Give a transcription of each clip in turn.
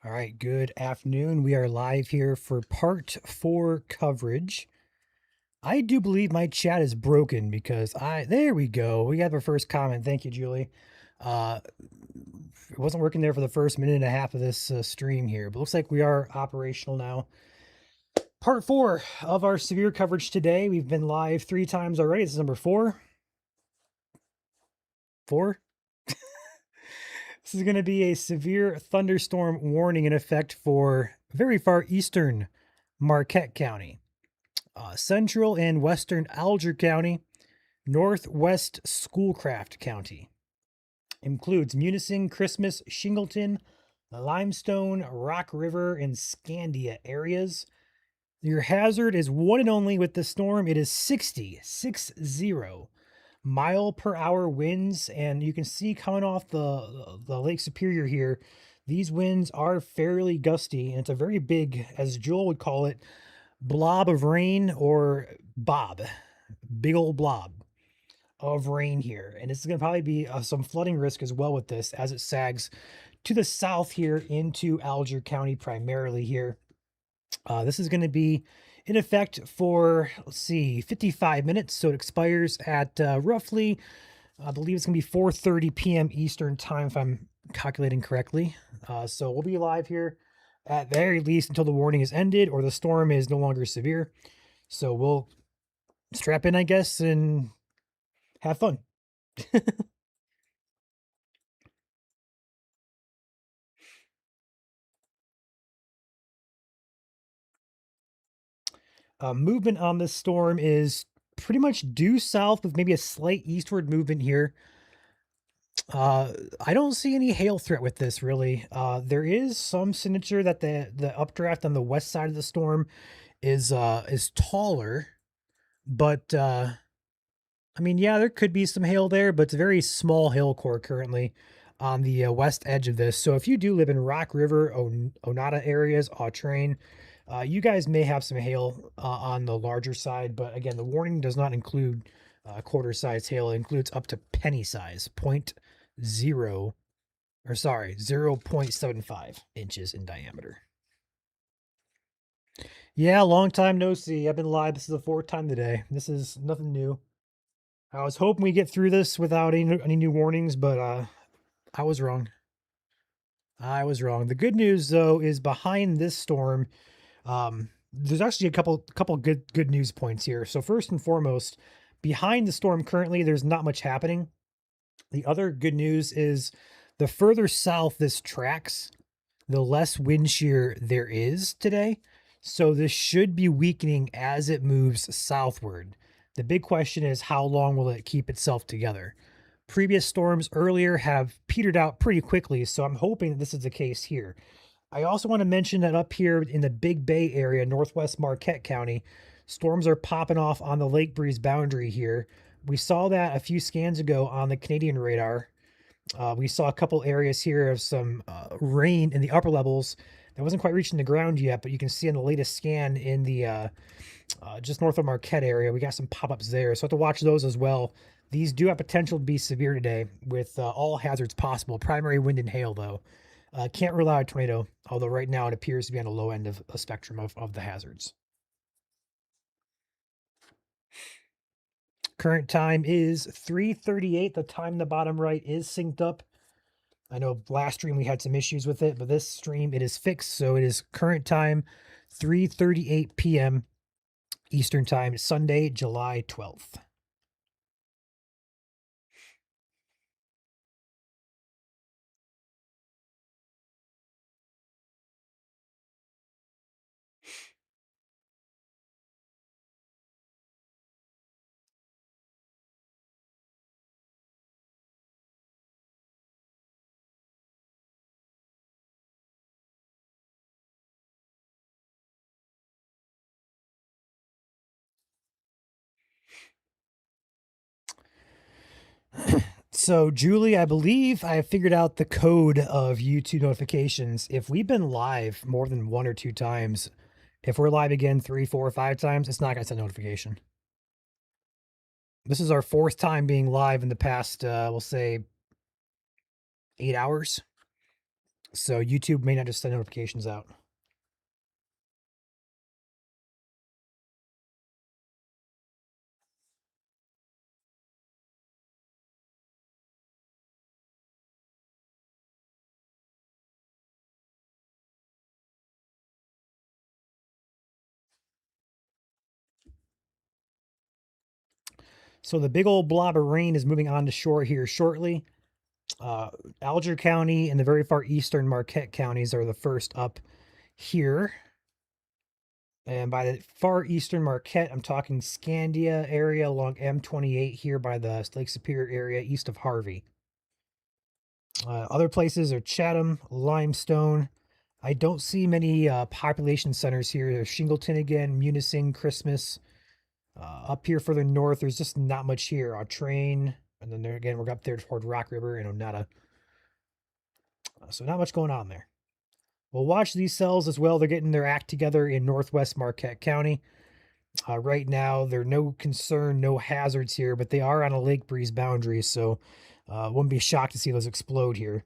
All right, good afternoon. We are live here for part 4 coverage. I do believe my chat is broken because there we go. We have our first comment. Thank you, Julie. Uh, it wasn't working there for the first minute and a half of this stream here, but looks like we are operational now. Part 4 of our severe coverage today. We've been live 3 times already. This is number 4. 4? This is going to be a severe thunderstorm warning in effect for very far eastern Marquette County. Central and western Alger County, northwest Schoolcraft County. Includes Munising, Christmas, Shingleton, Limestone, Rock River, and Scandia areas. Your hazard is one and only with the storm. It is 60 mile per hour winds, and you can see coming off the Lake Superior here, these winds are fairly gusty, and it's a very big, as Joel would call it, blob of rain, or big old blob of rain here. And it's going to probably be some flooding risk as well with this as it sags to the south here into Alger County primarily here. This is going to be in effect for, let's see, 55 minutes. So it expires at roughly, I believe it's going to be 4:30 p.m. Eastern time if I'm calculating correctly. So we'll be live here at the very least until the warning is ended or the storm is no longer severe. So we'll strap in, I guess, and have fun. Movement on this storm is pretty much due south with maybe a slight eastward movement here. I don't see any hail threat with this really. There is some signature that the updraft on the west side of the storm is taller, but I mean, yeah, there could be some hail there, but it's a very small hail core currently on the west edge of this. So if you do live in Rock River, Onata areas, Autrain, you guys may have some hail on the larger side, but again, the warning does not include quarter size hail. It includes up to penny size, 0.75 inches in diameter. Yeah, long time no see. I've been live. This is the 4th time today. This is nothing new. I was hoping we get through this without any new warnings, but I was wrong. I was wrong. The good news though is behind this storm, there's actually a couple good news points here. So first and foremost, behind the storm currently, there's not much happening. The other good news is the further south this tracks, the less wind shear there is today. So this should be weakening as it moves southward. The big question is how long will it keep itself together? Previous storms earlier have petered out pretty quickly, so I'm hoping that this is the case here. I also want to mention that up here in the Big Bay area, northwest Marquette County, storms are popping off on the Lake Breeze boundary here. We saw that a few scans ago on the Canadian radar. We saw a couple areas here of some rain in the upper levels that wasn't quite reaching the ground yet, but you can see in the latest scan in the just north of Marquette area, we got some pop-ups there. So I have to watch those as well. These do have potential to be severe today with all hazards possible. Primary wind and hail, though. Can't rule out a tornado, although right now it appears to be on the low end of a spectrum of the hazards. Current time is 3:38. The time in the bottom right is synced up. I know last stream we had some issues with it, but this stream it is fixed. So it is current time 3:38 p.m. Eastern time, Sunday, July 12th. So, Julie, I believe I have figured out the code of YouTube notifications. If we've been live more than 1 or 2 times, if we're live again 3, 4, or 5 times, it's not going to send a notification. This is our 4th time being live in the past, we'll say 8 hours. So YouTube may not just send notifications out. So the big old blob of rain is moving on to shore here shortly. Uh, Alger County and the very far eastern Marquette counties are the first up here. And by the far eastern Marquette, I'm talking Scandia area along M28 here by the Lake Superior area east of Harvey. Other places are Chatham, Limestone. I don't see many population centers here. There's Shingleton again, Munising, Christmas. Up here further north, there's just not much here. Train, and then there again, we're up there toward Rock River and Onata. So not much going on there. We'll watch these cells as well. They're getting their act together in northwest Marquette County. Right now, there are no concern, no hazards here, but they are on a lake breeze boundary, so wouldn't be shocked to see those explode here.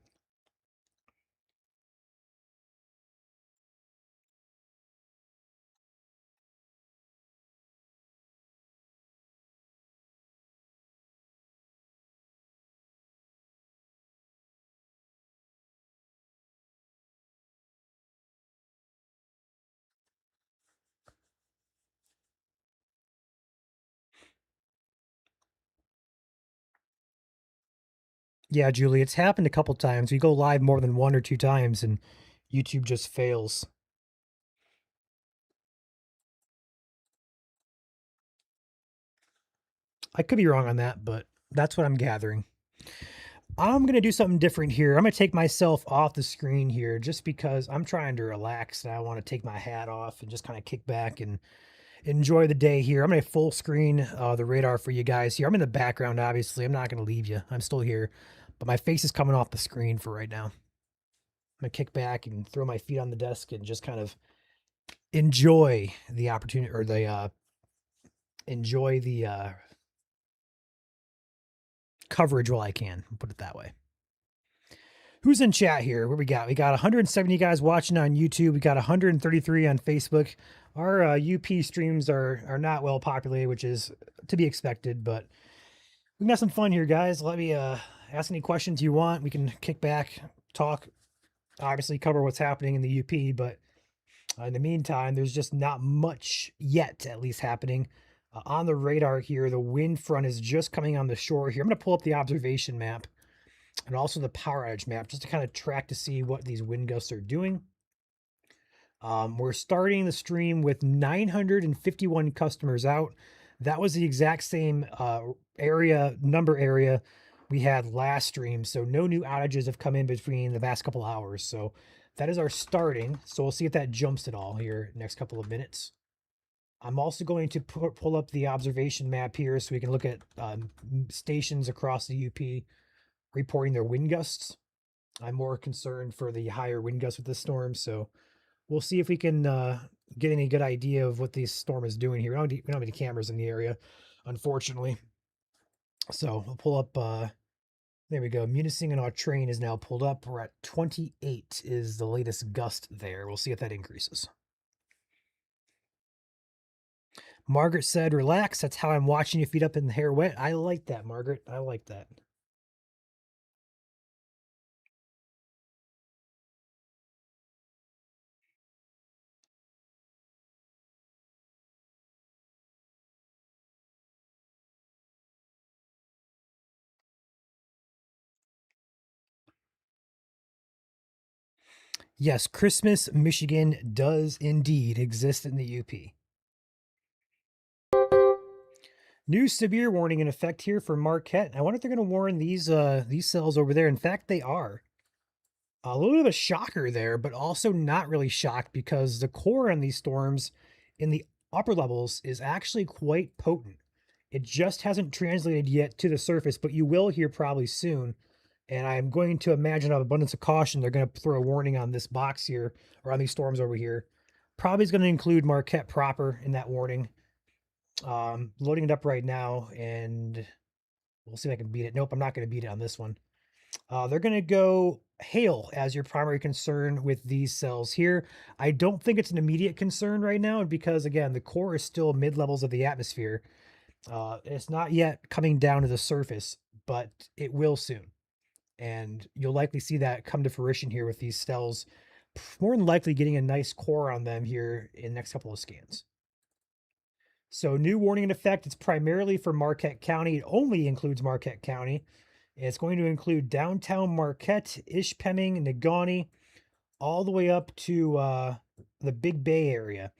Yeah, Julie, it's happened a couple times. We go live more than 1 or 2 times, and YouTube just fails. I could be wrong on that, but that's what I'm gathering. I'm gonna do something different here. I'm gonna take myself off the screen here just because I'm trying to relax and I want to take my hat off and just kind of kick back and enjoy the day here. I'm gonna full screen the radar for you guys here. I'm in the background, obviously. I'm not gonna leave you. I'm still here, but my face is coming off the screen for right now. I'm gonna kick back and throw my feet on the desk and just kind of enjoy the opportunity or the enjoy the coverage while I can. Put it that way. Who's in chat here? What we got? We got 170 guys watching on YouTube. We got 133 on Facebook. Our UP streams are not well populated, which is to be expected, but we can have some fun here, guys. Let me ask any questions you want. We can kick back, talk, obviously cover what's happening in the UP, but in the meantime, there's just not much yet, at least happening. On the radar here, the wind front is just coming on the shore here. I'm going to pull up the observation map and also the power outage map just to kind of track to see what these wind gusts are doing. We're starting the stream with 951 customers out. That was the exact same number area we had last stream. So no new outages have come in between the past couple hours. So that is our starting. So we'll see if that jumps at all here next couple of minutes. I'm also going to pull up the observation map here so we can look at stations across the UP reporting their wind gusts. I'm more concerned for the higher wind gusts with this storm, so we'll see if we can get any good idea of what this storm is doing here. We don't have any cameras in the area, unfortunately. So we'll pull up. There we go. Munising and Autrain is now pulled up. We're at 28 is the latest gust there. We'll see if that increases. Margaret said, "Relax. That's how I'm watching you feet up in the hair wet." I like that, Margaret. I like that. Yes, Christmas, Michigan does indeed exist in the UP. New severe warning in effect here for Marquette. I wonder if they're going to warn these cells over there. In fact, they are. A little bit of a shocker there, but also not really shocked because the core on these storms in the upper levels is actually quite potent. It just hasn't translated yet to the surface, but you will hear probably soon. And I'm going to imagine, out of abundance of caution, they're going to throw a warning on this box here, or on these storms over here. Probably is going to include Marquette proper in that warning. Loading it up right now, and we'll see if I can beat it. Nope, I'm not going to beat it on this one. They're going to go hail as your primary concern with these cells here. I don't think it's an immediate concern right now because, again, the core is still mid levels of the atmosphere. It's not yet coming down to the surface, but it will soon. And you'll likely see that come to fruition here with these cells, more than likely getting a nice core on them here in the next couple of scans. So new warning in effect, it's primarily for Marquette County. It only includes Marquette County. It's going to include downtown Marquette, Ishpeming, Negaunee, all the way up to the Big Bay area.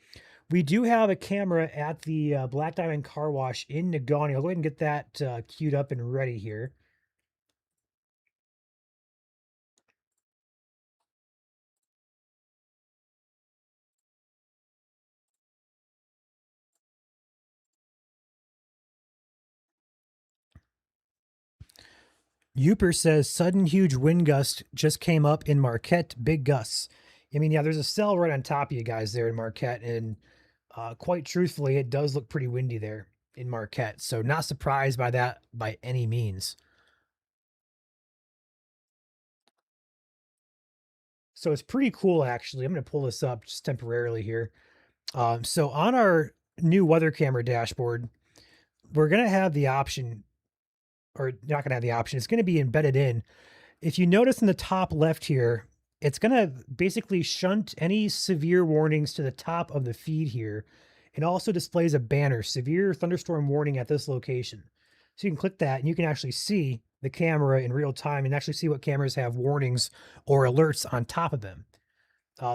We do have a camera at the Black Diamond Car Wash in Negaunee. I'll go ahead and get that queued up and ready here. Uper says sudden huge wind gust just came up in Marquette, big gusts. I mean, yeah, there's a cell right on top of you guys there in Marquette, and quite truthfully, it does look pretty windy there in Marquette. So not surprised by that by any means. So it's pretty cool, actually. I'm going to pull this up just temporarily here. So on our new weather camera dashboard, we're going to have the option, or not going to have the option. It's going to be embedded in. If you notice in the top left here, it's going to basically shunt any severe warnings to the top of the feed here. It also displays a banner, severe thunderstorm warning at this location. So you can click that and you can actually see the camera in real time and actually see what cameras have warnings or alerts on top of them.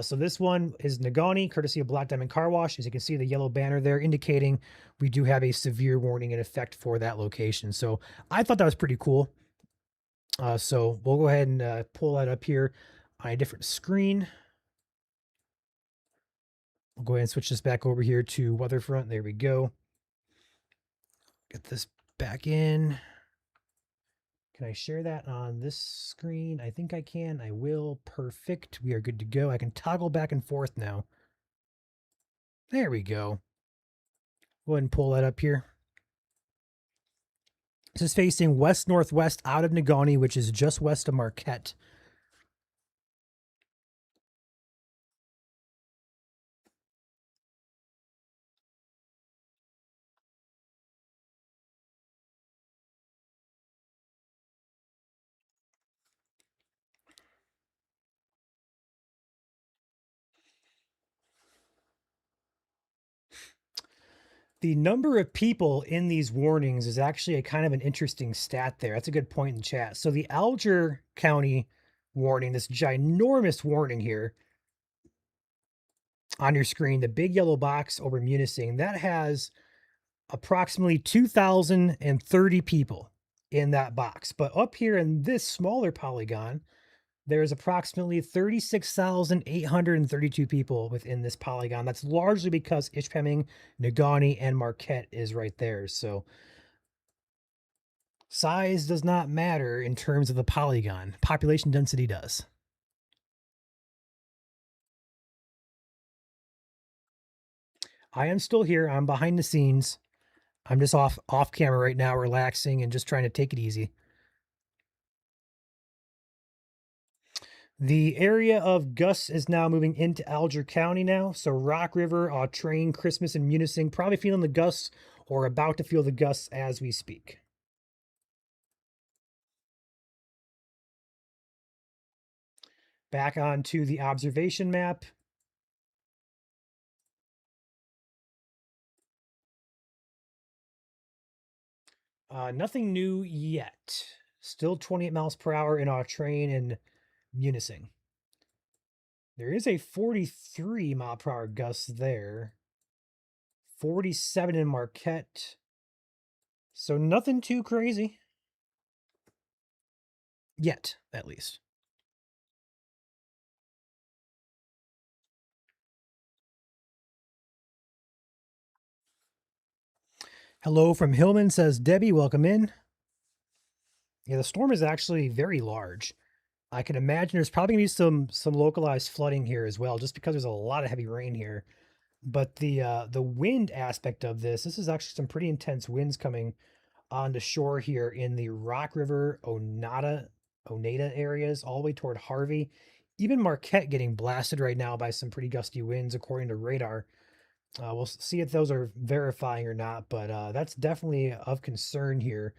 So this one is Negaunee, courtesy of Black Diamond Car Wash. As you can see, the yellow banner there indicating we do have a severe warning in effect for that location. So I thought that was pretty cool. So we'll go ahead and pull that up here on a different screen. We'll go ahead and switch this back over here to Weatherfront. There we go. Get this back in. Can I share that on this screen? I think I can. I will. Perfect. We are good to go. I can toggle back and forth now. There we go. Go ahead and pull that up here. This is facing west-northwest out of Negaunee, which is just west of Marquette. The number of people in these warnings is actually a kind of an interesting stat there. That's a good point in chat. So the Alger County warning, this ginormous warning here on your screen, the big yellow box over Munising, that has approximately 2,030 people in that box. But up here in this smaller polygon, there's approximately 36,832 people within this polygon. That's largely because Ishpeming, Negaunee, and Marquette is right there. So size does not matter in terms of the polygon. Population density does. I am still here. I'm behind the scenes. I'm just off camera right now, relaxing and just trying to take it easy. The area of Gus is now moving into Alger County now. So Rock River, Train, Christmas, and Munising probably feeling the gusts or about to feel the gusts as we speak. Back onto the observation map. Nothing new yet. Still 28 miles per hour in our train and Munising. There is a 43 mile per hour gust there. 47 in Marquette. So nothing too crazy. Yet, at least. Hello from Hillman, says Debbie. Welcome in. Yeah, the storm is actually very large. I can imagine there's probably gonna be some localized flooding here as well, just because there's a lot of heavy rain here. But the wind aspect of this is actually some pretty intense winds coming onto shore here in the Rock River, Oneida areas, all the way toward Harvey. Even Marquette getting blasted right now by some pretty gusty winds, according to radar. We'll see if those are verifying or not, but that's definitely of concern here.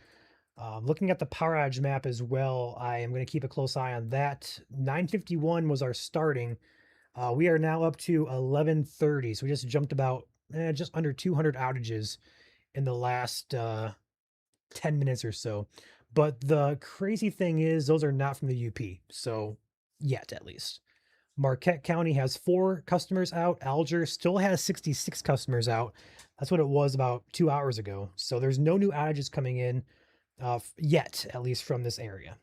Looking at the power outage map as well, I am going to keep a close eye on that. 9:51 was our starting. We are now up to 11:30, so we just jumped about just under 200 outages in the last 10 minutes or so. But the crazy thing is, those are not from the UP, so yet at least. Marquette County has 4 customers out. Alger still has 66 customers out. That's what it was about 2 hours ago. So there's no new outages coming in yet, at least from this area.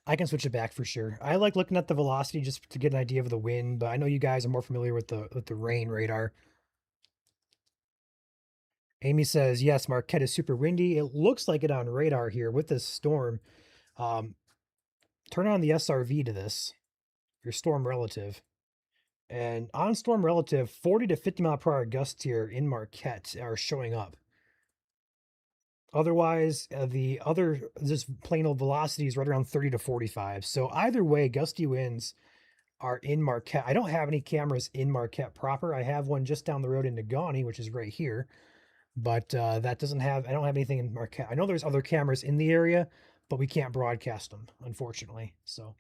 I can switch it back for sure. I like looking at the velocity just to get an idea of the wind, but I know you guys are more familiar with the rain radar. Amy says, yes, Marquette is super windy. It looks like it on radar here with this storm. Turn on the SRV to this, your storm relative. And on storm relative, 40 to 50 mile per hour gusts here in Marquette are showing up. Otherwise, the other just plain old velocity is right around 30 to 45. So either way, gusty winds are in Marquette. I don't have any cameras in Marquette proper. I have one just down the road in Negaunee, which is right here. But that doesn't have, I don't have anything in Marquette. I know there's other cameras in the area, but we can't broadcast them, unfortunately. So.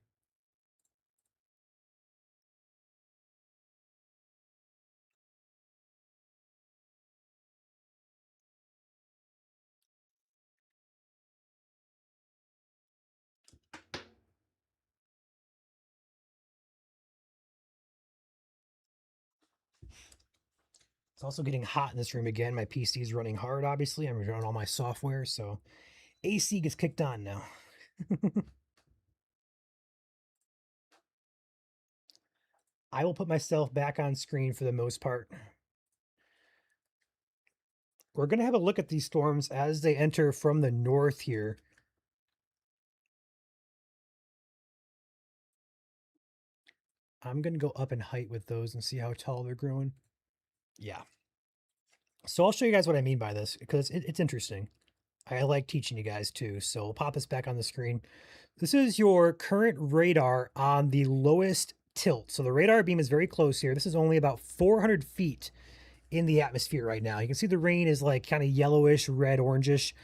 It's also getting hot in this room again. My PC is running hard, obviously. I'm running all my software, so AC gets kicked on now. I will put myself back on screen for the most part. We're going to have a look at these storms as they enter from the north here. I'm going to go up in height with those and see how tall they're growing. Yeah. So I'll show you guys what I mean by this because it's interesting. I like teaching you guys too. So we'll pop this back on the screen. This is your current radar on the lowest tilt. So the radar beam is very close here. This is only about 400 feet in the atmosphere right now. You can see the rain is like kind of yellowish, red, orangish,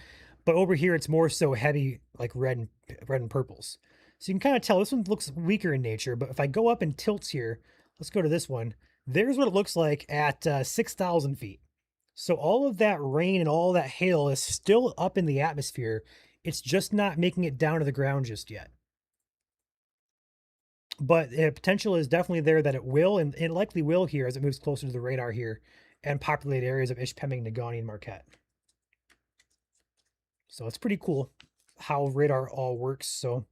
but over here it's more so heavy, like red and purples. So you can kind of tell this one looks weaker in nature, but if I go up in tilts here, let's go to this one. There's what it looks like at 6,000 feet. So all of that rain and all that hail is still up in the atmosphere. It's just not making it down to the ground just yet. But the potential is definitely there that it will, and it likely will here as it moves closer to the radar here and populated areas of Ishpeming, Negaunee, and Marquette. So it's pretty cool how radar all works. So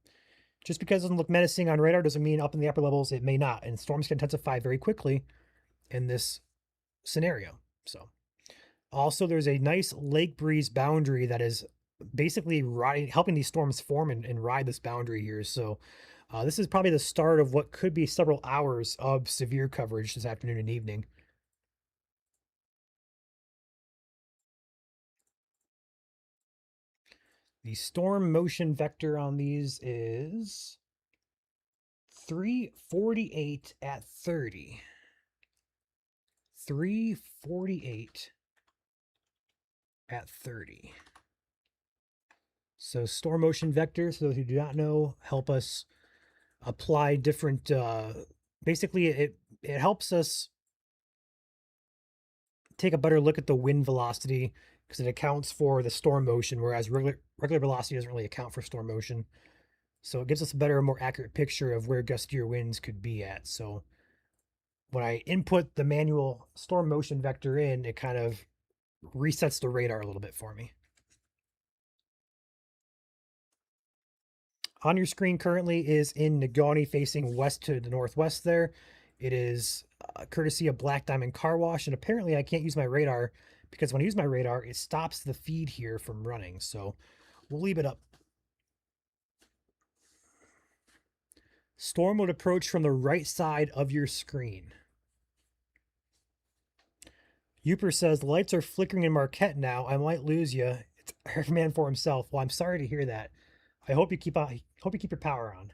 just because it doesn't look menacing on radar doesn't mean up in the upper levels it may not. And storms can intensify very quickly in this scenario. So also there's a nice lake breeze boundary that is basically helping these storms form and ride this boundary here. So this is probably the start of what could be several hours of severe coverage this afternoon and evening. The storm motion vector on these is 348 at 30. 348 at 30. So storm motion vectors, for those who do not know, help us apply different, basically it helps us take a better look at the wind velocity because it accounts for the storm motion, whereas regular velocity doesn't really account for storm motion. So it gives us a better, more accurate picture of where gustier winds could be at. So when I input the manual storm motion vector in, it kind of resets the radar a little bit for me. On your screen currently is in Negaunee facing west to the northwest there. It is courtesy of Black Diamond Car Wash, and apparently I can't use my radar because when I use my radar, it stops the feed here from running. So we'll leave it up. Storm would approach from the right side of your screen. Uper says, lights are flickering in Marquette now. I might lose you. It's Airman for himself. Well, I'm sorry to hear that. I hope you keep your power on.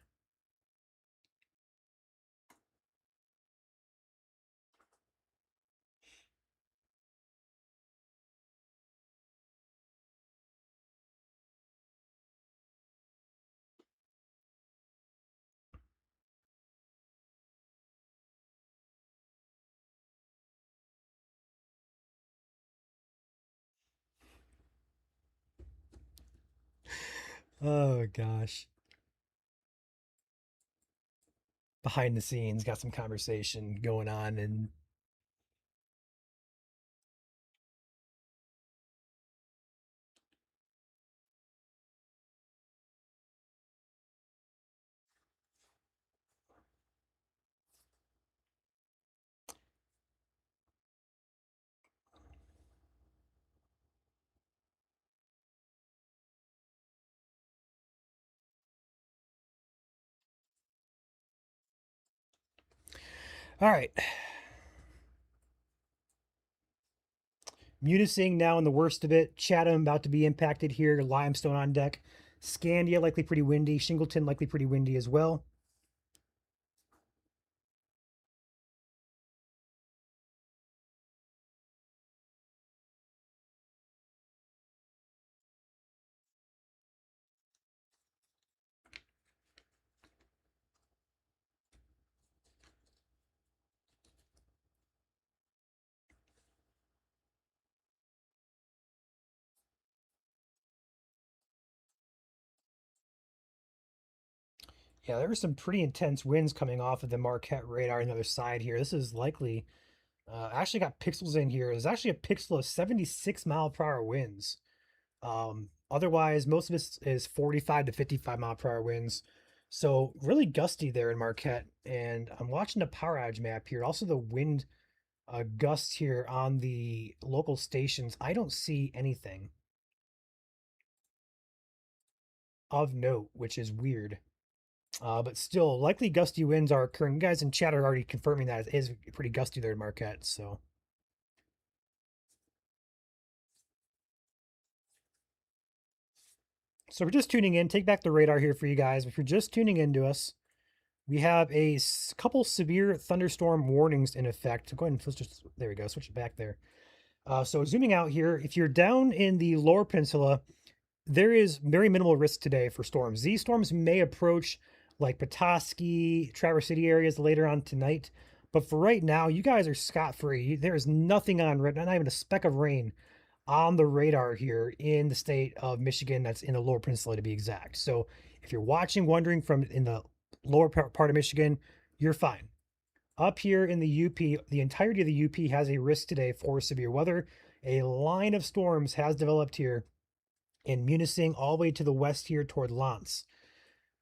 Oh gosh. Behind the scenes, got some conversation going on, and all right. Munising now in the worst of it. Chatham about to be impacted here. Limestone on deck. Scandia likely pretty windy. Shingleton likely pretty windy as well. Yeah, there were some pretty intense winds coming off of the Marquette radar on the other side here. This is likely, actually got pixels in here. There's actually a pixel of 76 mile per hour winds. Otherwise, most of this is 45 to 55 mile per hour winds. So really gusty there in Marquette. And I'm watching the power outage map here. Also the wind gusts here on the local stations. I don't see anything of note, which is weird. But still, likely gusty winds are occurring. You guys in chat are already confirming that it is pretty gusty there in Marquette. So we're just tuning in. Take back the radar here for you guys. If you're just tuning into us, we have a couple severe thunderstorm warnings in effect. Go ahead and just, there we go, switch it back there. So zooming out here, if you're down in the lower peninsula, there is very minimal risk today for storms. These storms may approach like Petoskey, Traverse City areas later on tonight. But for right now, you guys are scot-free. There is nothing on, not even a speck of rain on the radar here in the state of Michigan. That's in the lower peninsula to be exact. So if you're watching, wondering from in the lower part of Michigan, you're fine. Up here in the UP, the entirety of the UP has a risk today for severe weather. A line of storms has developed here in Munising all the way to the west here toward Lance.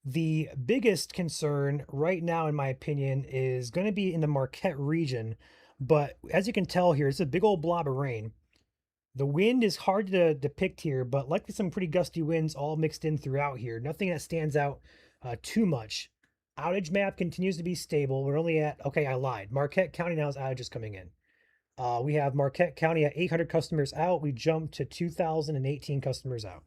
The biggest concern right now, in my opinion, is going to be in the Marquette region. But as you can tell here, it's a big old blob of rain. The wind is hard to depict here, but likely some pretty gusty winds all mixed in throughout here. Nothing that stands out too much. Outage map continues to be stable. We're only at, okay, I lied. Marquette County now has outages coming in. We have Marquette County at 800 customers out. We jumped to 2,018 customers out.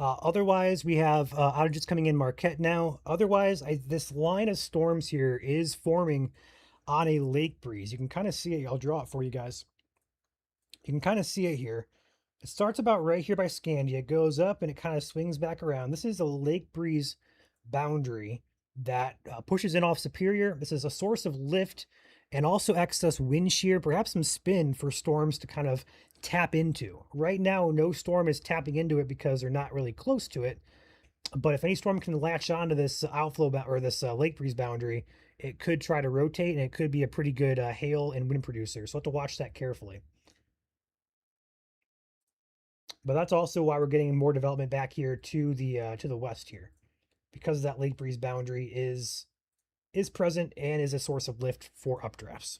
Otherwise, we have outages coming in Marquette now. Otherwise, this line of storms here is forming on a lake breeze. You can kind of see it. I'll draw it for you guys. You can kind of see it here. It starts about right here by Scandia, goes up, and it kind of swings back around. This is a lake breeze boundary that pushes in off Superior. This is a source of lift and also excess wind shear, perhaps some spin for storms to kind of tap into. Right now, no storm is tapping into it because they're not really close to it. But if any storm can latch onto this outflow or this lake breeze boundary, it could try to rotate and it could be a pretty good hail and wind producer. So we'll have to watch that carefully. But that's also why we're getting more development back here to the west here, because that lake breeze boundary is present and is a source of lift for updrafts.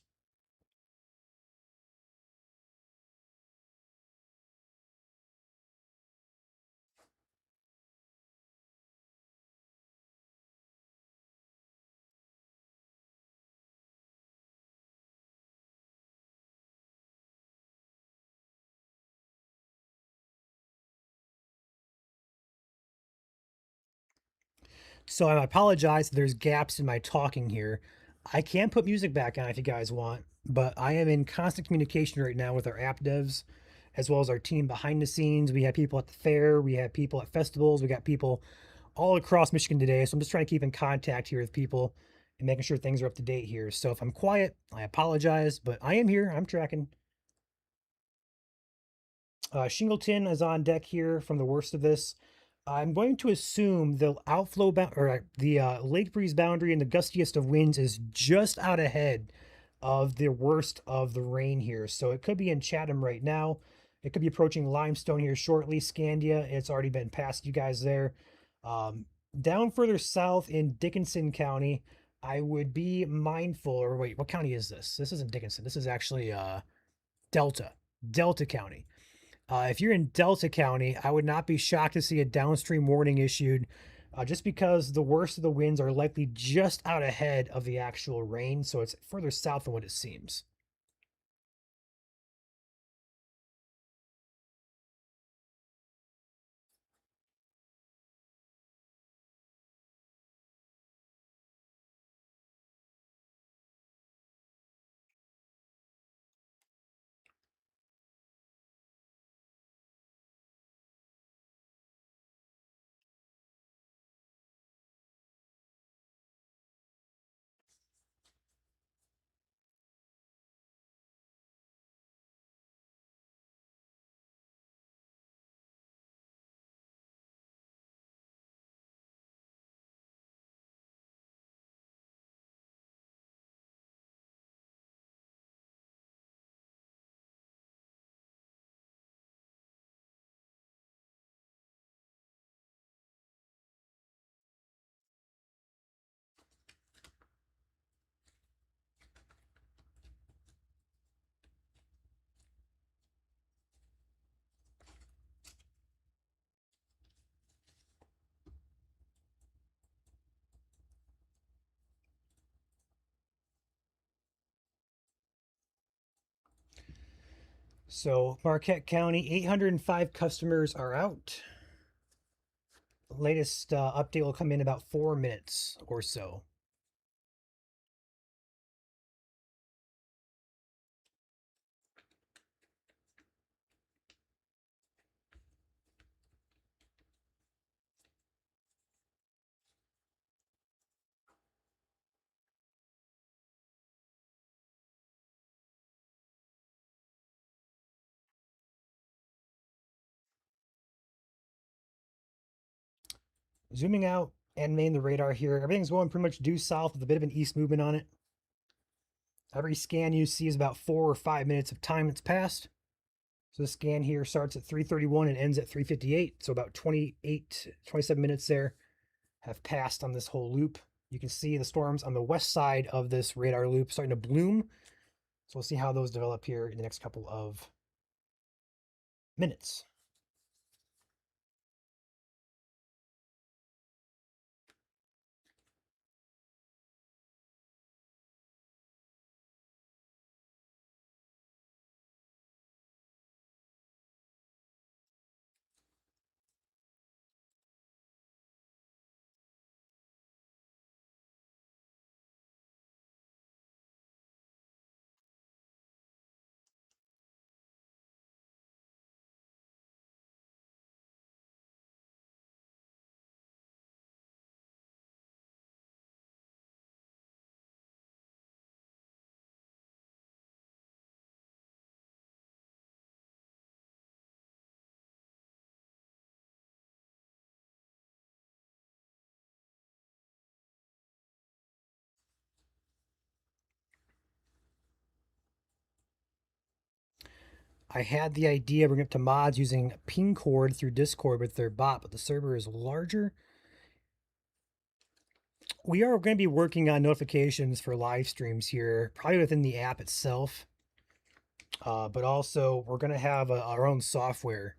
So I apologize if there's gaps in my talking here. I can put music back on if you guys want, but I am in constant communication right now with our app devs as well as our team behind the scenes. We have people at the fair, we have people at festivals, we got people all across Michigan today. So I'm just trying to keep in contact here with people and making sure things are up to date here. So if I'm quiet, I apologize, but I am here. I'm tracking. Shingleton is on deck here from the worst of this. I'm going to assume the outflow or the lake breeze boundary and the gustiest of winds is just out ahead of the worst of the rain here. So it could be in Chatham right now. It could be approaching Limestone here shortly. Scandia, it's already been past you guys there. Um, Down further south in Dickinson County, I would be mindful, or wait, what county is this? This isn't Dickinson. This is actually Delta County. If you're in Delta County, I would not be shocked to see a downstream warning issued just because the worst of the winds are likely just out ahead of the actual rain. So it's further south than what it seems. So Marquette County, 805 customers are out. Latest update will come in about 4 minutes or so. Zooming out and main the radar here. Everything's going pretty much due south with a bit of an east movement on it. Every scan you see is about 4 or 5 minutes of time that's passed. So the scan here starts at 3:31 and ends at 3:58. So about 27 minutes there have passed on this whole loop. You can see the storms on the west side of this radar loop starting to bloom. So we'll see how those develop here in the next couple of minutes. I had the idea of bringing up to mods using ping cord through Discord with their bot, but the server is larger. We are going to be working on notifications for live streams here, probably within the app itself. But also, we're going to have our own software.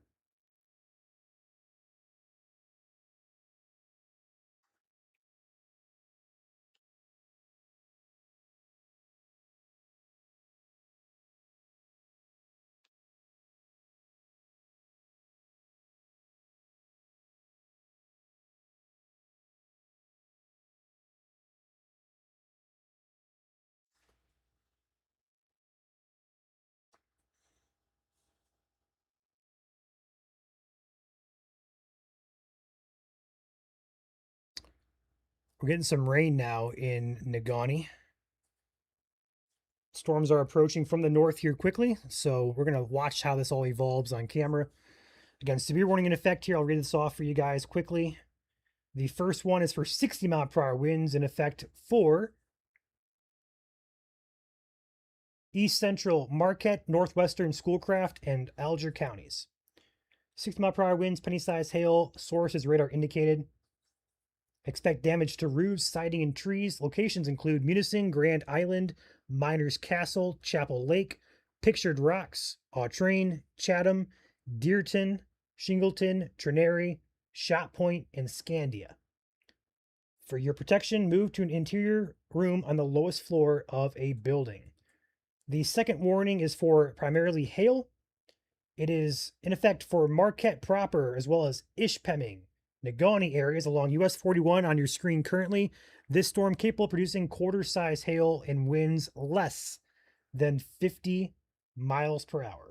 We're getting some rain now in Negaunee. Storms are approaching from the north here quickly, so we're going to watch how this all evolves on camera. Again, severe warning in effect here. I'll read this off for you guys quickly. The first one is for 60-mile-per-hour winds in effect for East Central, Marquette, Northwestern, Schoolcraft, and Alger counties. 60-mile-per-hour winds, penny-sized hail, source is radar indicated. Expect damage to roofs, siding, and trees. Locations include Munising, Grand Island, Miners Castle, Chapel Lake, Pictured Rocks, Autrain, Chatham, Deerton, Shingleton, Trinary, Shot Point, and Scandia. For your protection, move to an interior room on the lowest floor of a building. The second warning is for primarily hail. It is in effect for Marquette proper as well as Ishpeming, Negaunee areas along US 41 on your screen currently. This storm capable of producing quarter-size hail and winds less than 50 miles per hour.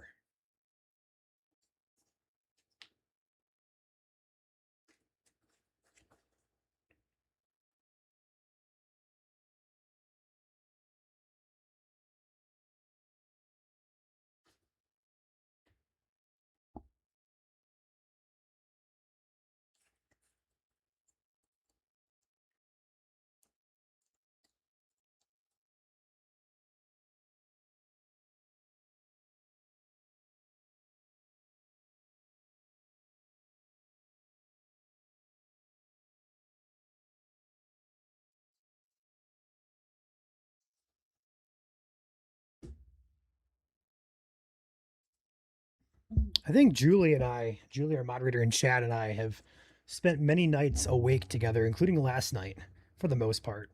I think Julie, our moderator in chat, and I have spent many nights awake together, including last night, for the most part.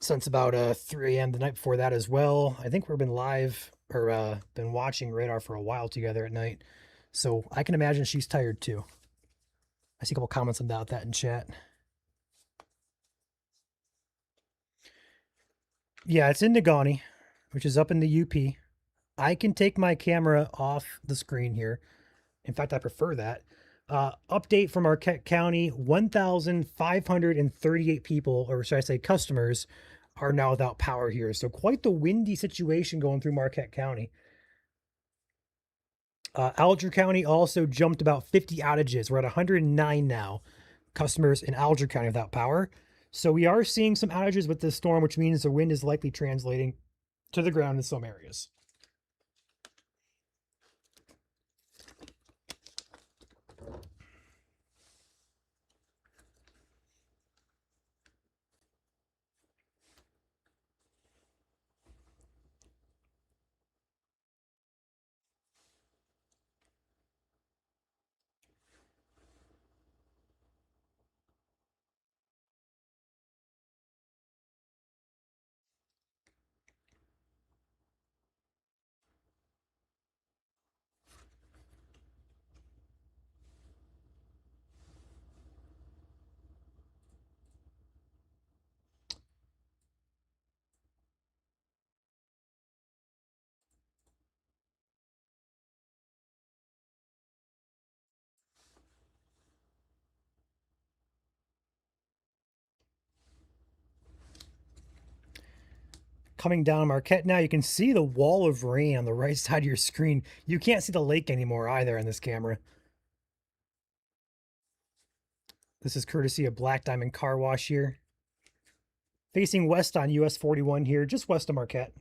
Since about 3 a.m. the night before that as well. I think we've been live or been watching Radar for a while together at night. So I can imagine she's tired too. I see a couple comments about that in chat. Yeah, it's in Negaunee, which is up in the UP. I can take my camera off the screen here. In fact, I prefer that. Update from Marquette County, 1,538 people, or should I say customers, are now without power here. So quite the windy situation going through Marquette County. Alger County also jumped about 50 outages. We're at 109 now. Customers in Alger County without power. So we are seeing some outages with this storm, which means the wind is likely translating to the ground in some areas. Coming down Marquette now, you can see the wall of rain on the right side of your screen. You can't see the lake anymore either on this camera. This is courtesy of Black Diamond Car Wash here. Facing west on US 41 here, just west of Marquette.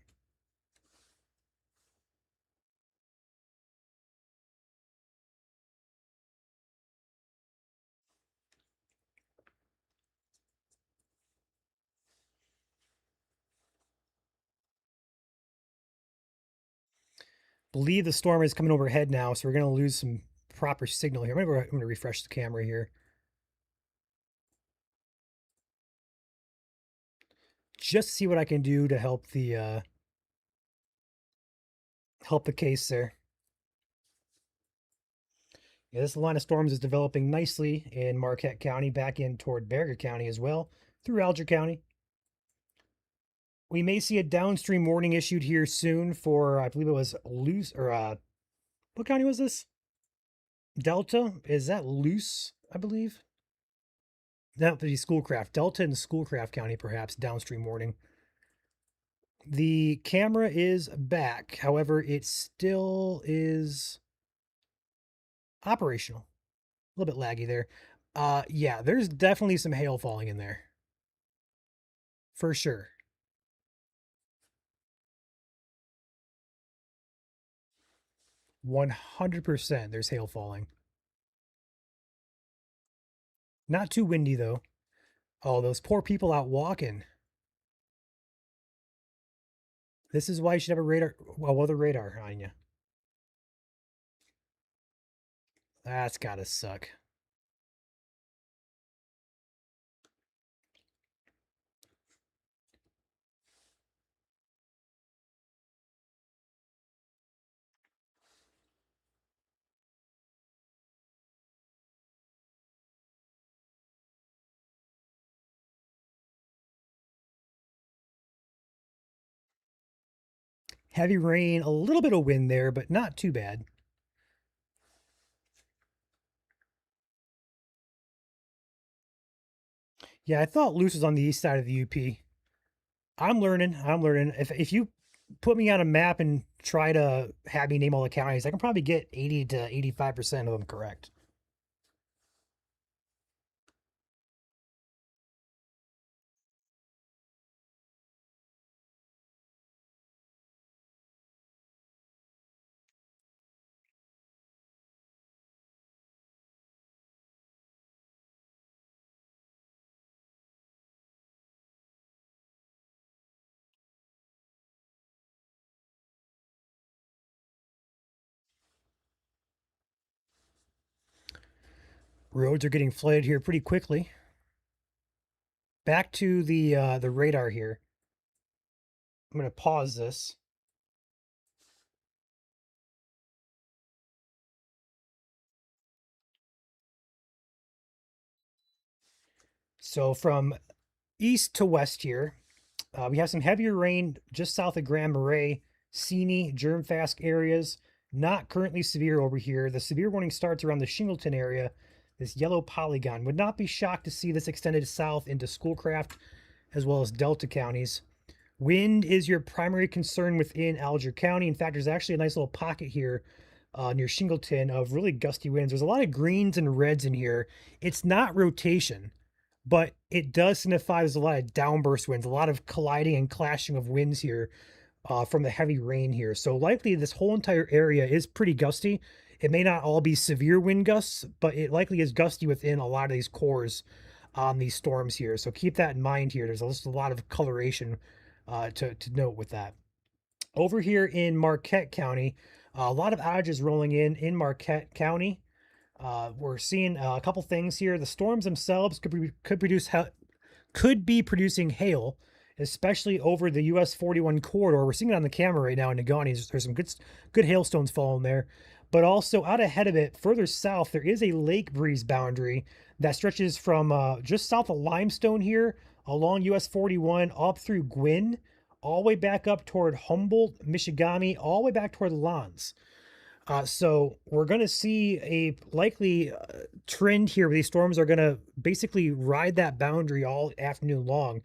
Believe the storm is coming overhead now, so we're going to lose some proper signal here. I'm going to refresh the camera here. Just see what I can do to help the case there. Yeah, this line of storms is developing nicely in Marquette County, back in toward Bexar County as well, through Alger County. We may see a downstream warning issued here soon for, I believe it was Luce, or what county was this? Delta? Is that Luce, I believe? That would be Schoolcraft. Delta and Schoolcraft County, perhaps, downstream warning. The camera is back. However, it still is operational. A little bit laggy there. Yeah, there's definitely some hail falling in there. For sure. %100 there's hail falling. Not too windy, though. Oh, those poor people out walking. This is why you should have a weather radar on you. That's gotta suck. Heavy rain, a little bit of wind there, but not too bad. Yeah, I thought Luce was on the east side of the UP. I'm learning. I'm learning. If you put me on a map and try to have me name all the counties, I can probably get 80 to 85% of them correct. Roads are getting flooded here pretty quickly. Back to the radar here. I'm going to pause this. So from east to west here, we have some heavier rain just south of Grand Marais, Seney, Germfask areas. Not currently severe over here. The severe warning starts around the Shingleton area. This yellow polygon. Would not be shocked to see this extended south into Schoolcraft as well as Delta counties. Wind is your primary concern within Alger County. In fact, there's actually a nice little pocket here near Shingleton of really gusty winds. There's a lot of greens and reds in here. It's not rotation, but it does signify there's a lot of downburst winds, a lot of colliding and clashing of winds here from the heavy rain here. So likely this whole entire area is pretty gusty. It may not all be severe wind gusts, but it likely is gusty within a lot of these cores on these storms here. So keep that in mind here. There's a lot of coloration to note with that. Over here in Marquette County, a lot of outages rolling in Marquette County. We're seeing a couple things here. The storms themselves could be producing hail, especially over the US 41 corridor. We're seeing it on the camera right now in Negaunee. There's some good hailstones falling there. But also out ahead of it, further south, there is a lake breeze boundary that stretches from just south of Limestone here along US 41 up through Gwinn, all the way back up toward Humboldt, Michigami, all the way back toward Lons. So we're going to see a likely trend here where these storms are going to basically ride that boundary all afternoon long.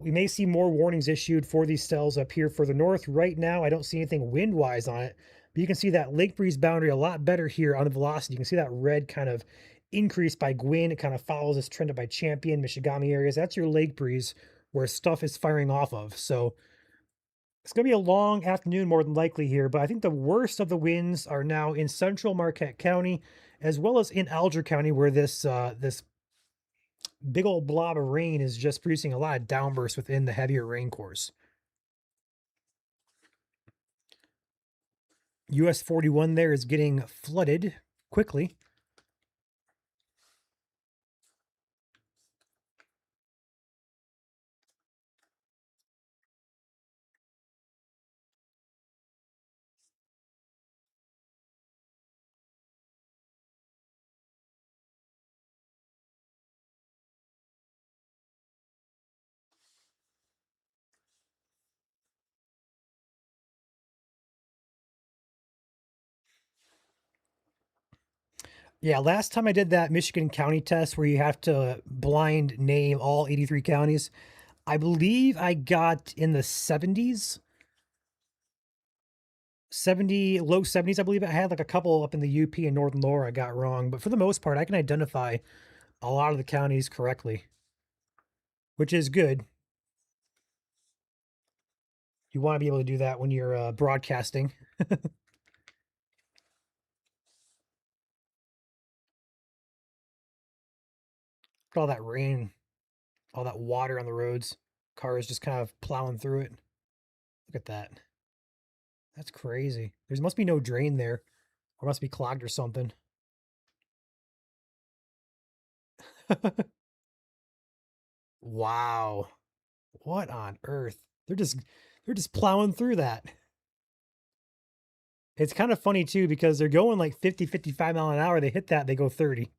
We may see more warnings issued for these cells up here further north. Right now, I don't see anything wind-wise on it, but you can see that lake breeze boundary a lot better here on the velocity. You can see that red kind of increase by Gwinn. It kind of follows this trend by Champion, Michigami areas. That's your lake breeze where stuff is firing off of. So it's going to be a long afternoon more than likely here, but I think the worst of the winds are now in central Marquette County, as well as in Alger County, where this big old blob of rain is just producing a lot of downbursts within the heavier rain cores. US 41 there is getting flooded quickly. Yeah, last time I did that Michigan county test where you have to blind name all 83 counties, I believe I got in the 70s, 70, low 70s. I believe I had like a couple up in the UP and Northern Lower I got wrong, but for the most part, I can identify a lot of the counties correctly, which is good. You want to be able to do that when you're broadcasting. All that rain, all that water on the roads, cars just kind of plowing through it. Look at that. That's crazy. There must be no drain there, or must be clogged or something. Wow. What on earth? They're just plowing through that. It's kind of funny too because they're going like 50, 55 mile an hour. They hit that, they go 30.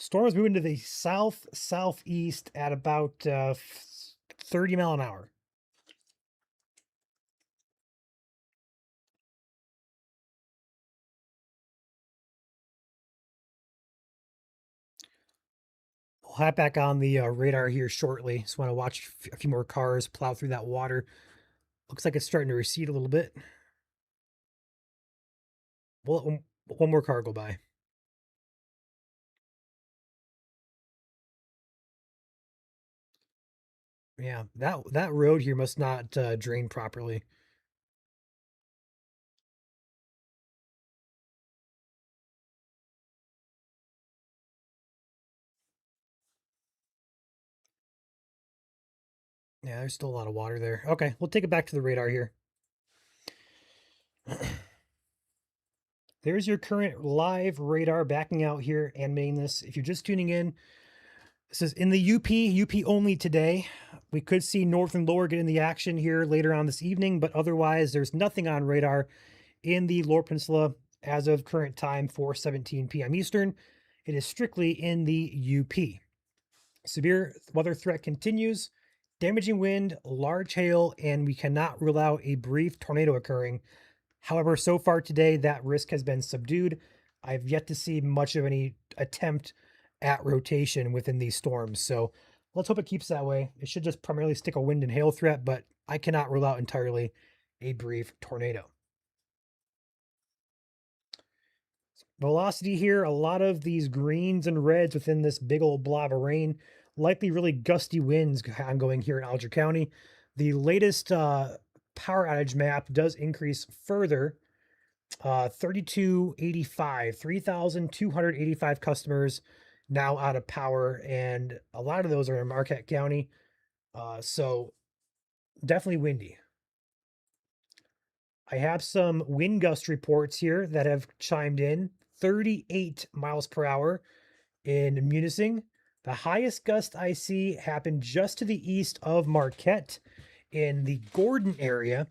Storm is moving to the south southeast at about 30 mile an hour. We'll hop back on the radar here shortly. Just want to watch a few more cars plow through that water. Looks like it's starting to recede a little bit. We'll let one more car go by. Yeah, that road here must not drain properly. Yeah, there's still a lot of water there. Okay, we'll take it back to the radar here. There's your current live radar backing out here, animating this. If you're just tuning in, this is in the UP only today. We could see North and Lower get in the action here later on this evening, but otherwise, there's nothing on radar in the Lower Peninsula as of current time, 4:17 p.m. Eastern. It is strictly in the UP. Severe weather threat continues, damaging wind, large hail, and we cannot rule out a brief tornado occurring. However, so far today, that risk has been subdued. I've yet to see much of any attempt at rotation within these storms. So let's hope it keeps that way. It should just primarily stick a wind and hail threat, but I cannot rule out entirely a brief tornado. Velocity here, a lot of these greens and reds within this big old blob of rain. Likely really gusty winds ongoing here in Alger County. The latest power outage map does increase further. 3285, 3,285 customers now out of power, and a lot of those are in Marquette County. So definitely windy. I have some wind gust reports here that have chimed in. 38 miles per hour in Munising. The highest gust I see happened just to the east of Marquette in the Gordon area,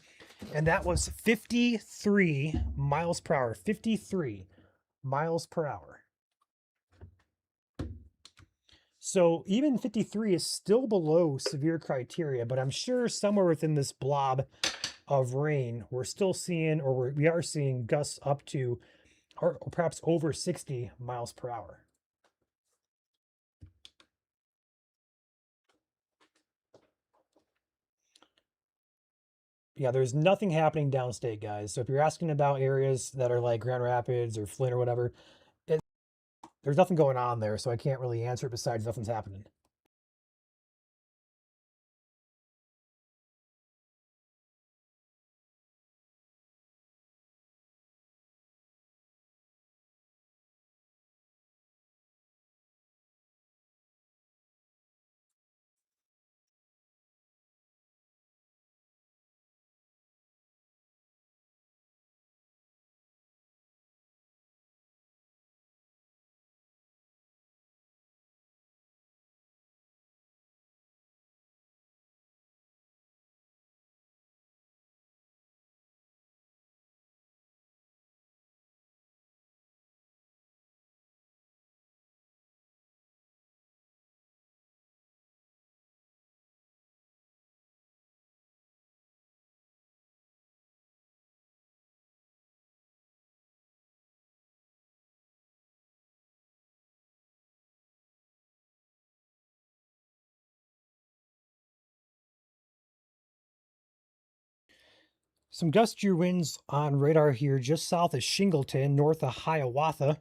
and that was 53 miles per hour. 53 miles per hour. So even 53 is still below severe criteria, but I'm sure somewhere within this blob of rain, we're still seeing, or we are seeing gusts up to, or perhaps over 60 miles per hour. Yeah, there's nothing happening downstate, guys. So if you're asking about areas that are like Grand Rapids or Flint or whatever, there's nothing going on there. So I can't really answer it besides nothing's happening. Some gustier winds on radar here just south of Shingleton, north of Hiawatha.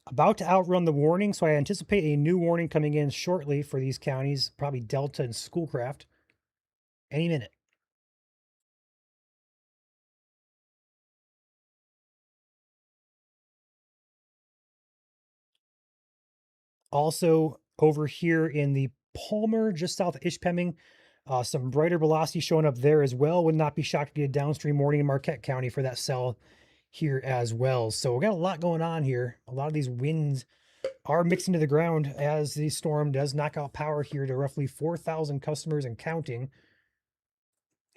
About to outrun the warning, so I anticipate a new warning coming in shortly for these counties, probably Delta and Schoolcraft, any minute. Also, over here in the Palmer, just south of Ishpeming, some brighter velocity showing up there as well. Would not be shocked to get a downstream warning in Marquette County for that cell here as well. So we got a lot going on here. A lot of these winds are mixing to the ground as the storm does knock out power here to roughly 4,000 customers and counting.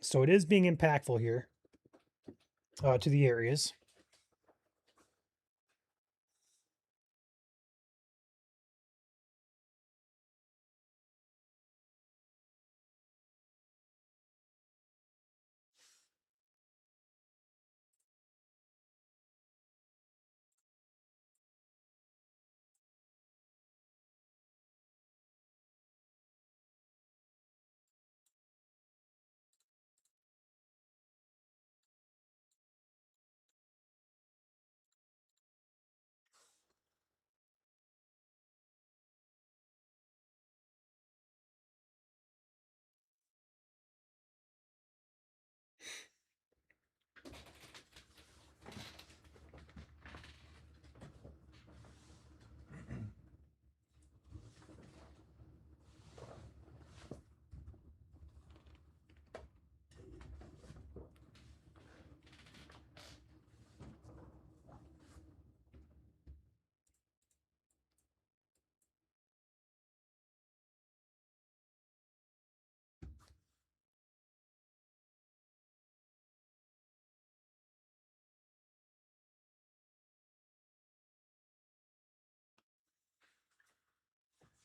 So it is being impactful here to the areas.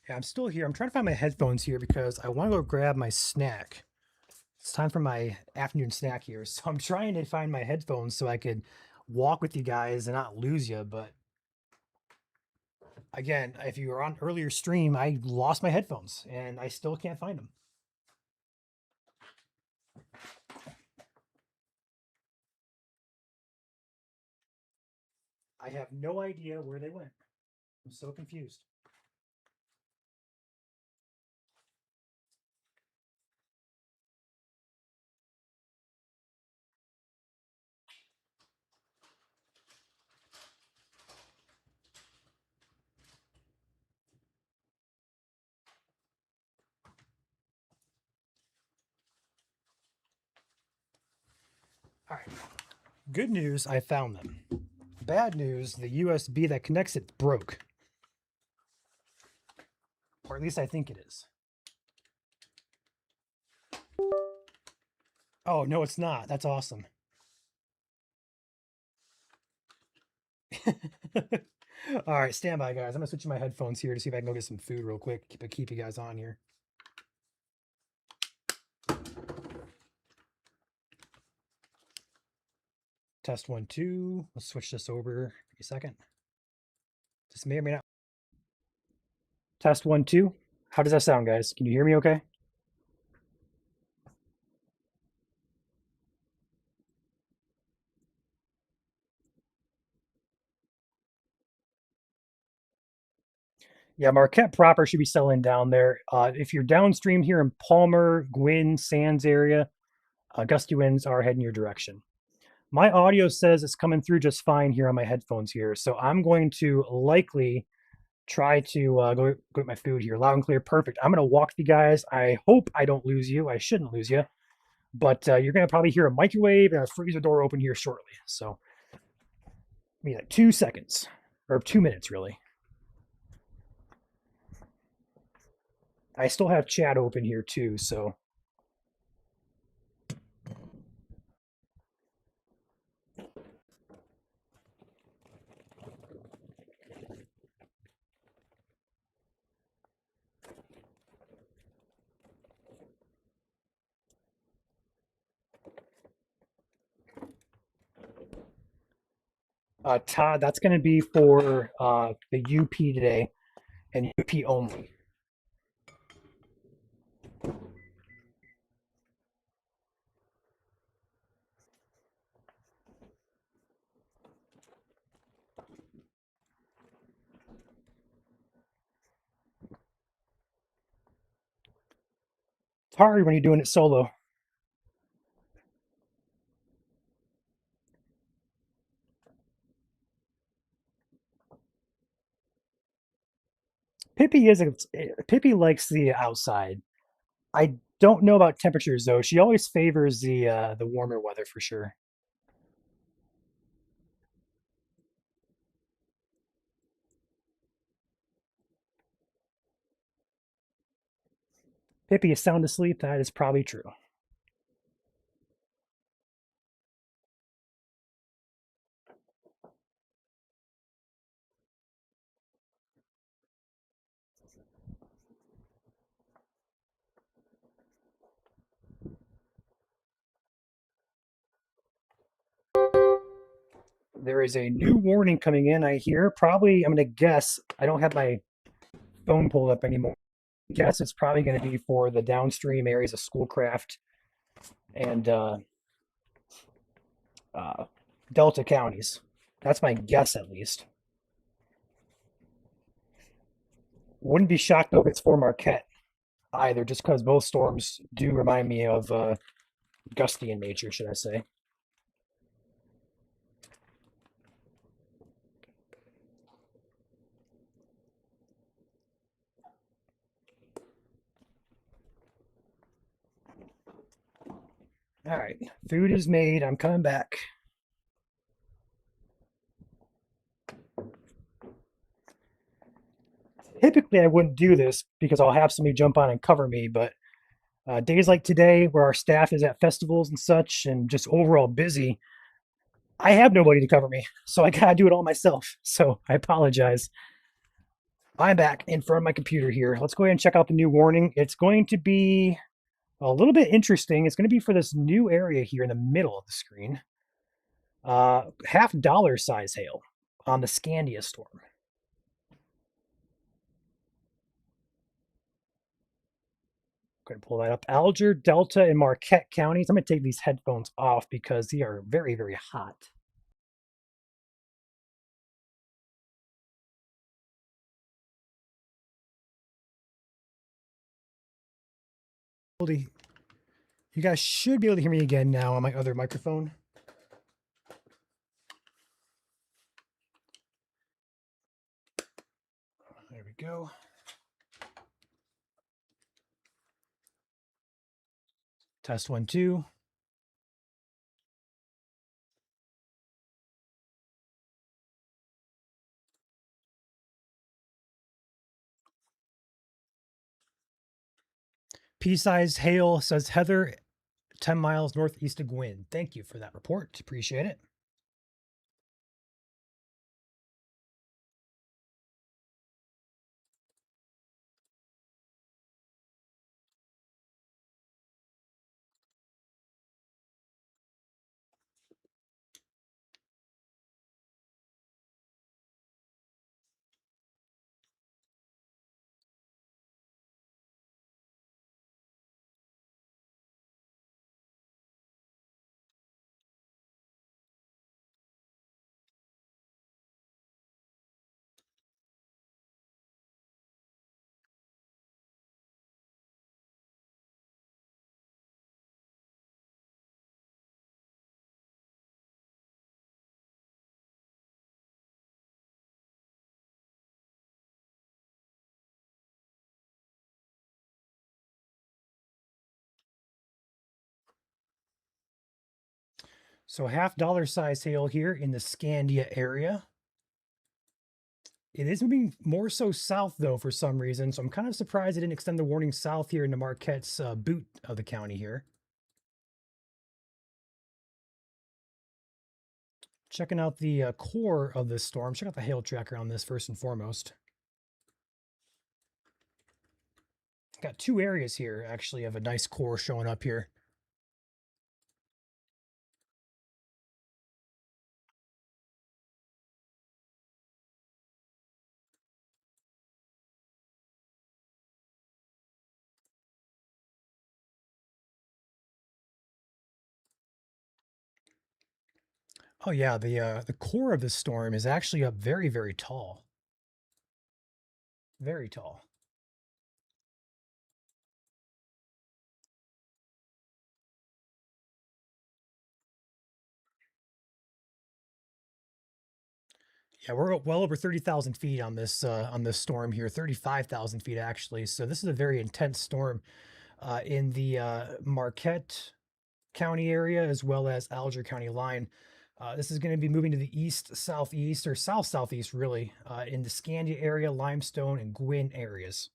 Yeah, I'm still here. I'm trying to find my headphones here because I want to go grab my snack. It's time for my afternoon snack here. So I'm trying to find my headphones so I could walk with you guys and not lose you. But again, if you were on earlier stream, I lost my headphones and I still can't find them. I have no idea where they went. I'm so confused. All right. Good news, I found them. Bad news, the USB that connects it broke. Or at least I think it is. Oh, no, it's not. That's awesome. All right, stand by, guys. I'm gonna switch my headphones here to see if I can go get some food real quick. Keep you guys on here. Test 1, 2. Let's switch this over. Give me a second. This may or may not. Test 1, 2. How does that sound, guys? Can you hear me okay? Yeah, Marquette proper should be settling down there. If you're downstream here in Palmer, Gwynn, Sands area, gusty winds are heading your direction. My audio says it's coming through just fine here on my headphones here, so I'm going to likely try to go get my food here. Loud and clear, perfect. I'm going to walk you guys. I hope I don't lose you. I shouldn't lose you, but you're going to probably hear a microwave and a freezer door open here shortly. So, I mean, like 2 seconds or 2 minutes, really. I still have chat open here too, so Todd, that's going to be for the UP today and UP only. It's hard when you're doing it solo. Pippi likes the outside. I don't know about temperatures though. She always favors the warmer weather for sure. Pippi is sound asleep. That is probably true. There is a new warning coming in, I hear. Probably, I'm going to guess. I don't have my phone pulled up anymore. Guess it's probably going to be for the downstream areas of Schoolcraft and uh, Delta counties. That's my guess, at least. Wouldn't be shocked though if it's for Marquette either, just because both storms do remind me of gusty in nature, should I say. All right, food is made. I'm coming back. Typically, I wouldn't do this because I'll have somebody jump on and cover me, but days like today, where our staff is at festivals and such and just overall busy, I have nobody to cover me. So I gotta do it all myself. So I apologize. I'm back in front of my computer here. Let's go ahead and check out the new warning. It's going to be a little bit interesting. It's going to be for this new area here in the middle of the screen. $half size hail on the Scandia storm. Going to pull that up. Alger, Delta, and Marquette counties. I'm going to take these headphones off because they are very, very hot. You guys should be able to hear me again now on my other microphone. There we go. Test 1, 2. Pea-sized hail, says Heather, 10 miles northeast of Gwynn. Thank you for that report. Appreciate it. So $half size hail here in the Scandia area. It is moving more so south though for some reason, so I'm kind of surprised it didn't extend the warning south here into Marquette's boot of the county here. Checking out the core of this storm. Check out the hail tracker on this first and foremost. Got two areas here actually of a nice core showing up here. Oh yeah, the core of this storm is actually up very, very tall. Very tall. Yeah, we're well over 30,000 feet on this storm here, 35,000 feet actually. So this is a very intense storm in the Marquette County area as well as Alger County line. This is going to be moving to the east southeast or south southeast really in the Scandia area, Limestone, and Gwin areas.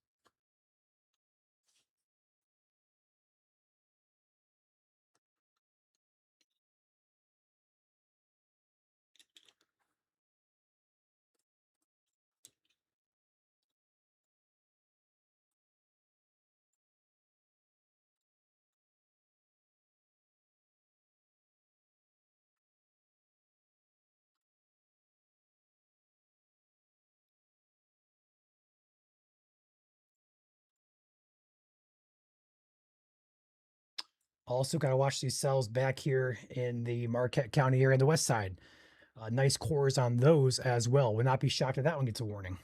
Also, got to watch these cells back here in the Marquette County area on the west side. Nice cores on those as well. Would not be shocked if that one gets a warning.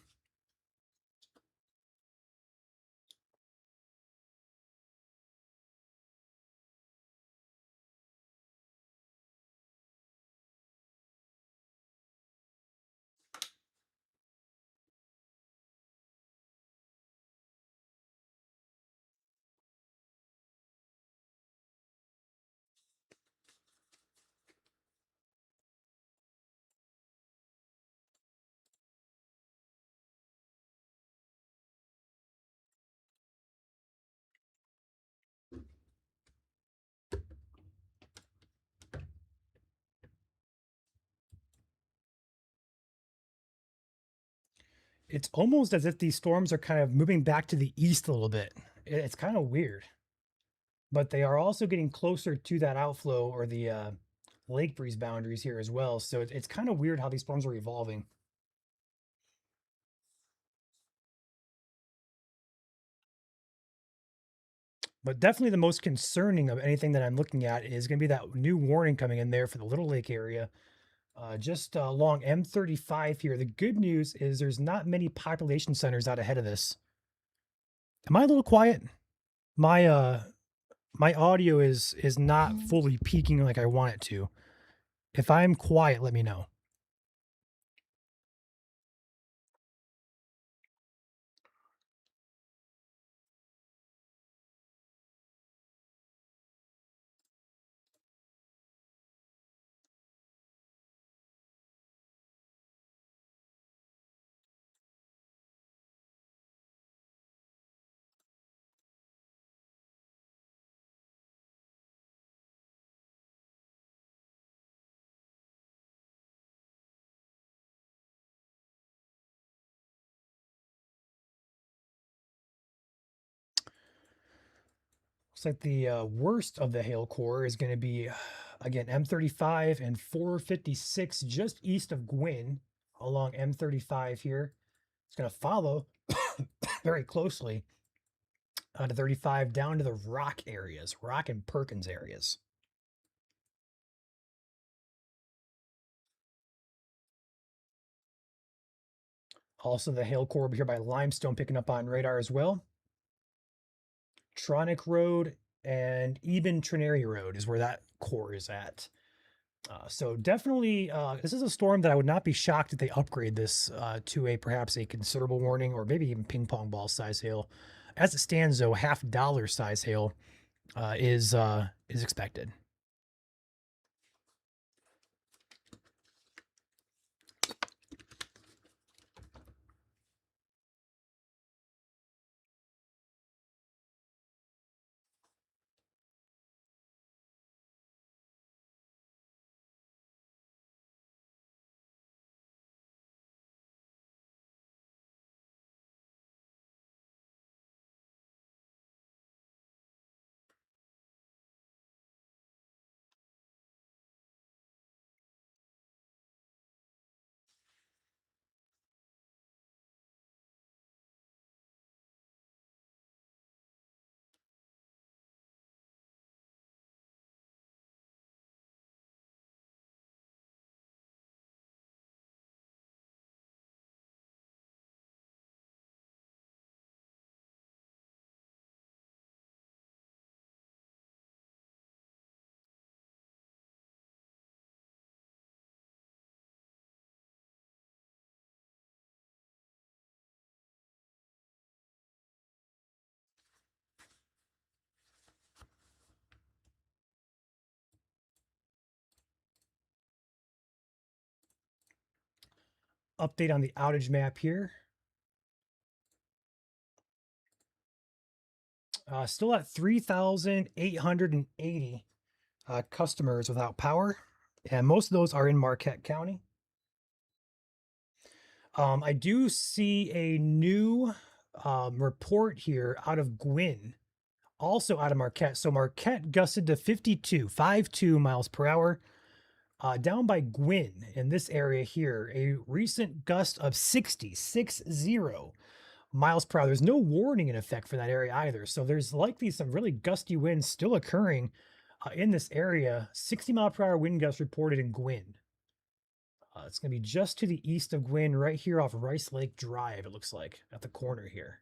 It's almost as if these storms are kind of moving back to the east a little bit. It's kind of weird, but they are also getting closer to that outflow or the lake breeze boundaries here as well. So it's kind of weird how these storms are evolving. But definitely the most concerning of anything that I'm looking at is going to be that new warning coming in there for the Little Lake area, just along M35 here. The good news is there's not many population centers out ahead of this. Am I a little quiet? My my audio is not fully peaking like I want it to. If I'm quiet, let me know. Looks like the worst of the hail core is going to be, again, M35 and 456 just east of Gwin along M35 here. It's going to follow very closely to 35 down to the Rock areas, Rock and Perkins areas. Also, the hail core over here by Limestone picking up on radar as well. Tronic Road and even Trinary Road is where that core is at. So definitely, this is a storm that I would not be shocked if they upgrade this to a perhaps a considerable warning or maybe even ping pong ball size hail. As it stands, though, $half size hail is expected. update on the outage map here. Still at 3,880 customers without power, and most of those are in Marquette County. I do see a new report here out of Gwynn, also out of Marquette. So Marquette gusted to 52 miles per hour. Down by Gwynn in this area here, a recent gust of 60 miles per hour. There's no warning in effect for that area either. So there's likely some really gusty winds still occurring in this area. 60-mile-per-hour wind gust reported in Gwynn. It's going to be just to the east of Gwynn, right here off Rice Lake Drive, it looks like, at the corner here.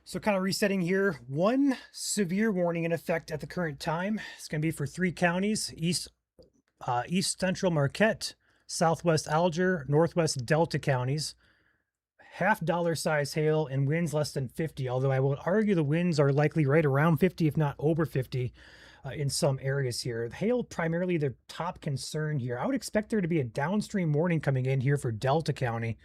So kind of resetting here, one severe warning in effect at the current time. It's going to be for 3 counties: East Central Marquette, Southwest Alger, Northwest Delta counties. $half size hail and winds less than 50, although I will argue the winds are likely right around 50, if not over 50 in some areas here. The hail primarily the top concern here. I would expect there to be a downstream warning coming in here for Delta County,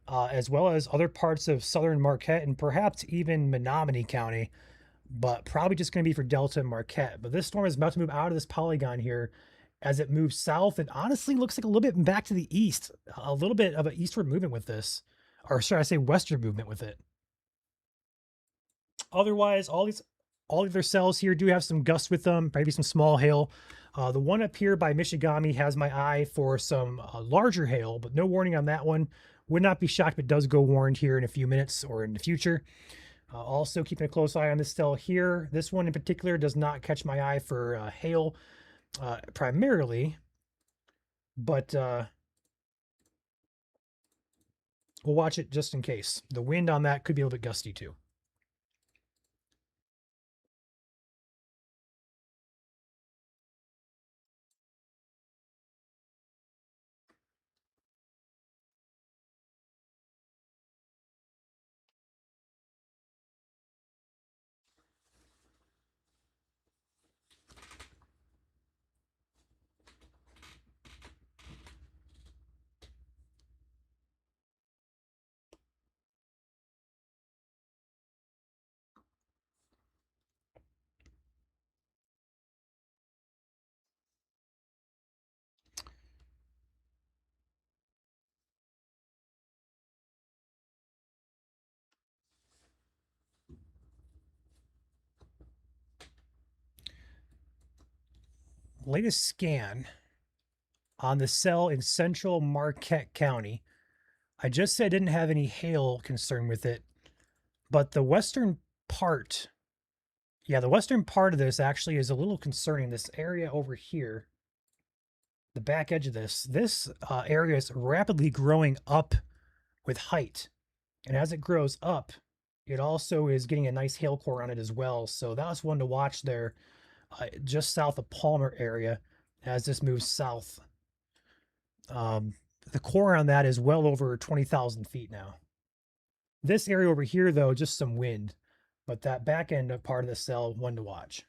as well as other parts of southern Marquette and perhaps even Menominee County, but probably just going to be for Delta and Marquette. But this storm is about to move out of this polygon here as it moves south, and honestly looks like a little bit back to the east, a little bit of an eastward movement with this, or should I say western movement with it. Otherwise, all of their cells here do have some gusts with them, maybe some small hail. The one up here by Michigami has my eye for some larger hail, but no warning on that one. Would not be shocked if it does go warned here in a few minutes or in the future. Also keeping a close eye on this cell here. This one in particular does not catch my eye for hail primarily, but we'll watch it just in case. The wind on that could be a little bit gusty too. Latest scan on the cell in central Marquette County. I just said I didn't have any hail concern with it, but the western part, yeah, the western part of this actually is a little concerning. This area over here, the back edge of this area is rapidly growing up with height. And as it grows up, it also is getting a nice hail core on it as well. So that was one to watch there, just south of Palmer area as this moves south. Um, the core on that is well over 20,000 feet now. This area over here, though, just some wind, but that back end part of the cell, one to watch.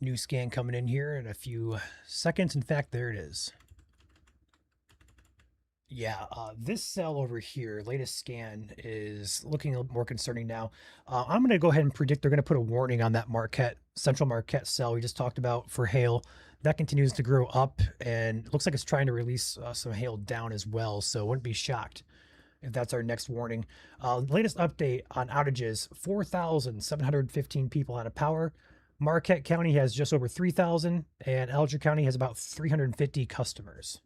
New scan coming in here in a few seconds. In fact, there it is. Yeah, this cell over here, latest scan, is looking a little more concerning now. I'm going to go ahead and predict they're going to put a warning on that Marquette, Central Marquette cell we just talked about for hail. That continues to grow up and looks like it's trying to release some hail down as well. So wouldn't be shocked if that's our next warning. Latest update on outages, 4,715 people out of power. Marquette County has just over 3,000 and Alger County has about 350 customers.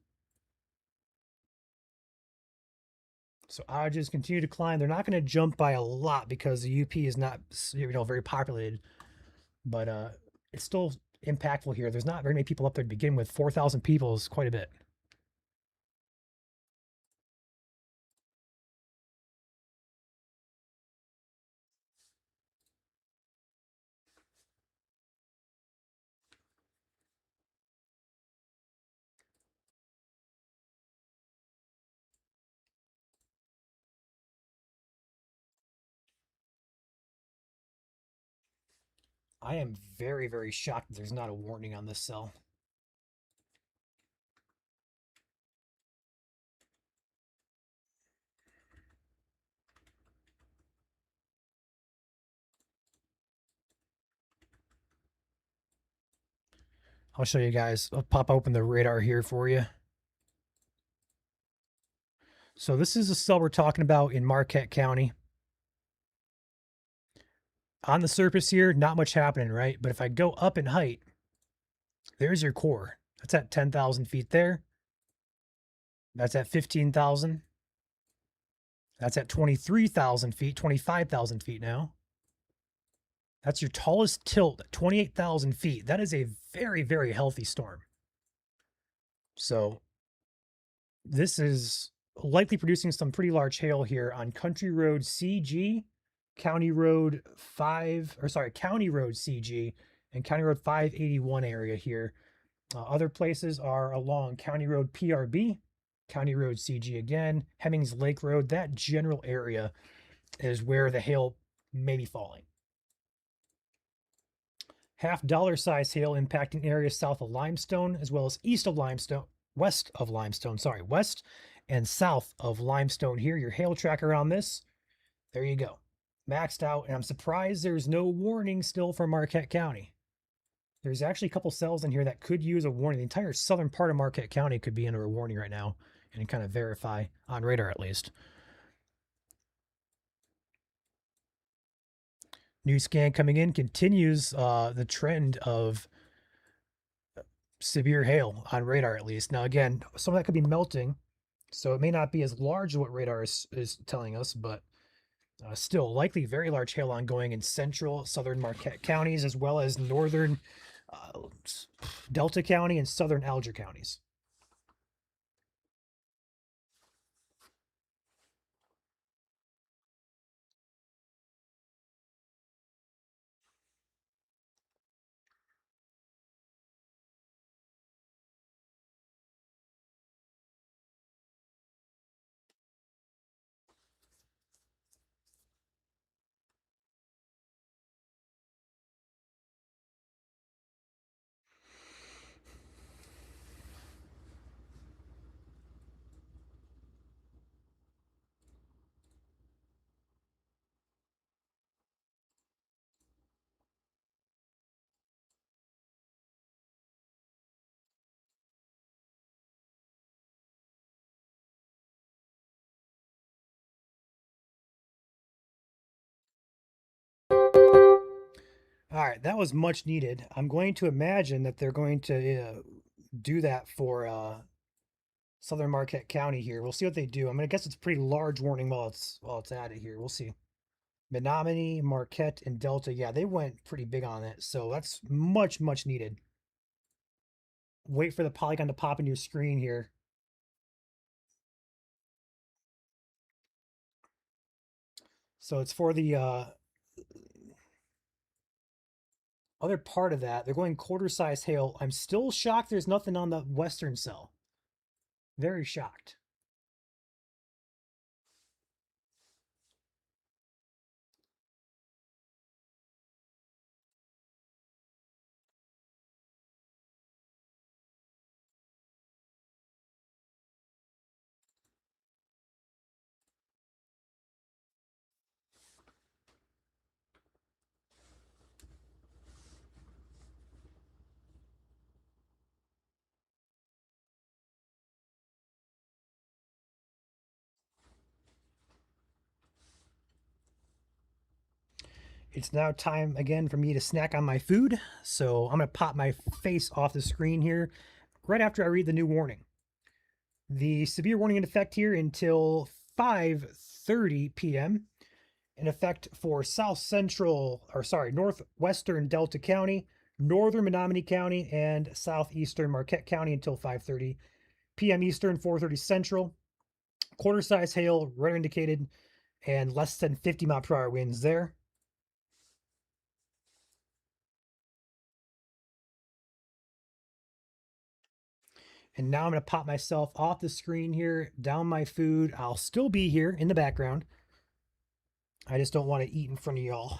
So outages continue to climb. They're not going to jump by a lot because the UP is not, very populated, but it's still impactful here. There's not very many people up there to begin with. 4,000 people is quite a bit. I am very, very shocked that there's not a warning on this cell. I'll show you guys. I'll pop open the radar here for you. So this is the cell we're talking about in Marquette County. On the surface here, not much happening, right? But if I go up in height, there's your core. That's at 10,000 feet there. That's at 15,000. That's at 23,000 feet, 25,000 feet now. That's your tallest tilt at 28,000 feet. That is a very, very healthy storm. So this is likely producing some pretty large hail here on Country Road CG, County Road 5, or sorry, County Road CG and County Road 581 area here. Other places are along County Road PRB, County Road CG again, Hemmings Lake Road. That general area is where the hail may be falling. Half dollar size hail impacting areas south of Limestone as well as east of Limestone, west and south of Limestone here. Your hail tracker on this. There you go. Maxed out. And I'm surprised there's no warning still for Marquette County. There's actually a couple cells in here that could use a warning. The entire southern part of Marquette County could be under a warning right now and kind of verify on radar at least. New scan coming in continues the trend of severe hail on radar at least. Now again, some of that could be melting, so it may not be as large as what radar is telling us, but still likely very large hail ongoing in central, southern Marquette counties, as well as northern Delta County and southern Alger counties. All right, that was much needed. I'm going to imagine that they're going to do that for Southern Marquette County here. We'll see what they do. I mean, I guess it's a pretty large warning while it's at it here. We'll see. Menominee, Marquette, and Delta. Yeah, they went pretty big on it, so that's much needed. Wait for the polygon to pop into your screen here. So it's for the other part of that. They're going quarter-size hail. I'm still shocked there's nothing on the western cell. Very shocked. It's now time again for me to snack on my food. So I'm going to pop my face off the screen here right after I read the new warning. The severe warning in effect here until 5:30 p.m. in effect for northwestern Delta County, northern Menominee County, and southeastern Marquette County until 5:30 p.m. Eastern, 4:30 Central. Quarter size hail, red indicated, and less than 50 mile per hour winds there. And now I'm going to pop myself off the screen here, down my food. I'll still be here in the background. I just don't want to eat in front of y'all.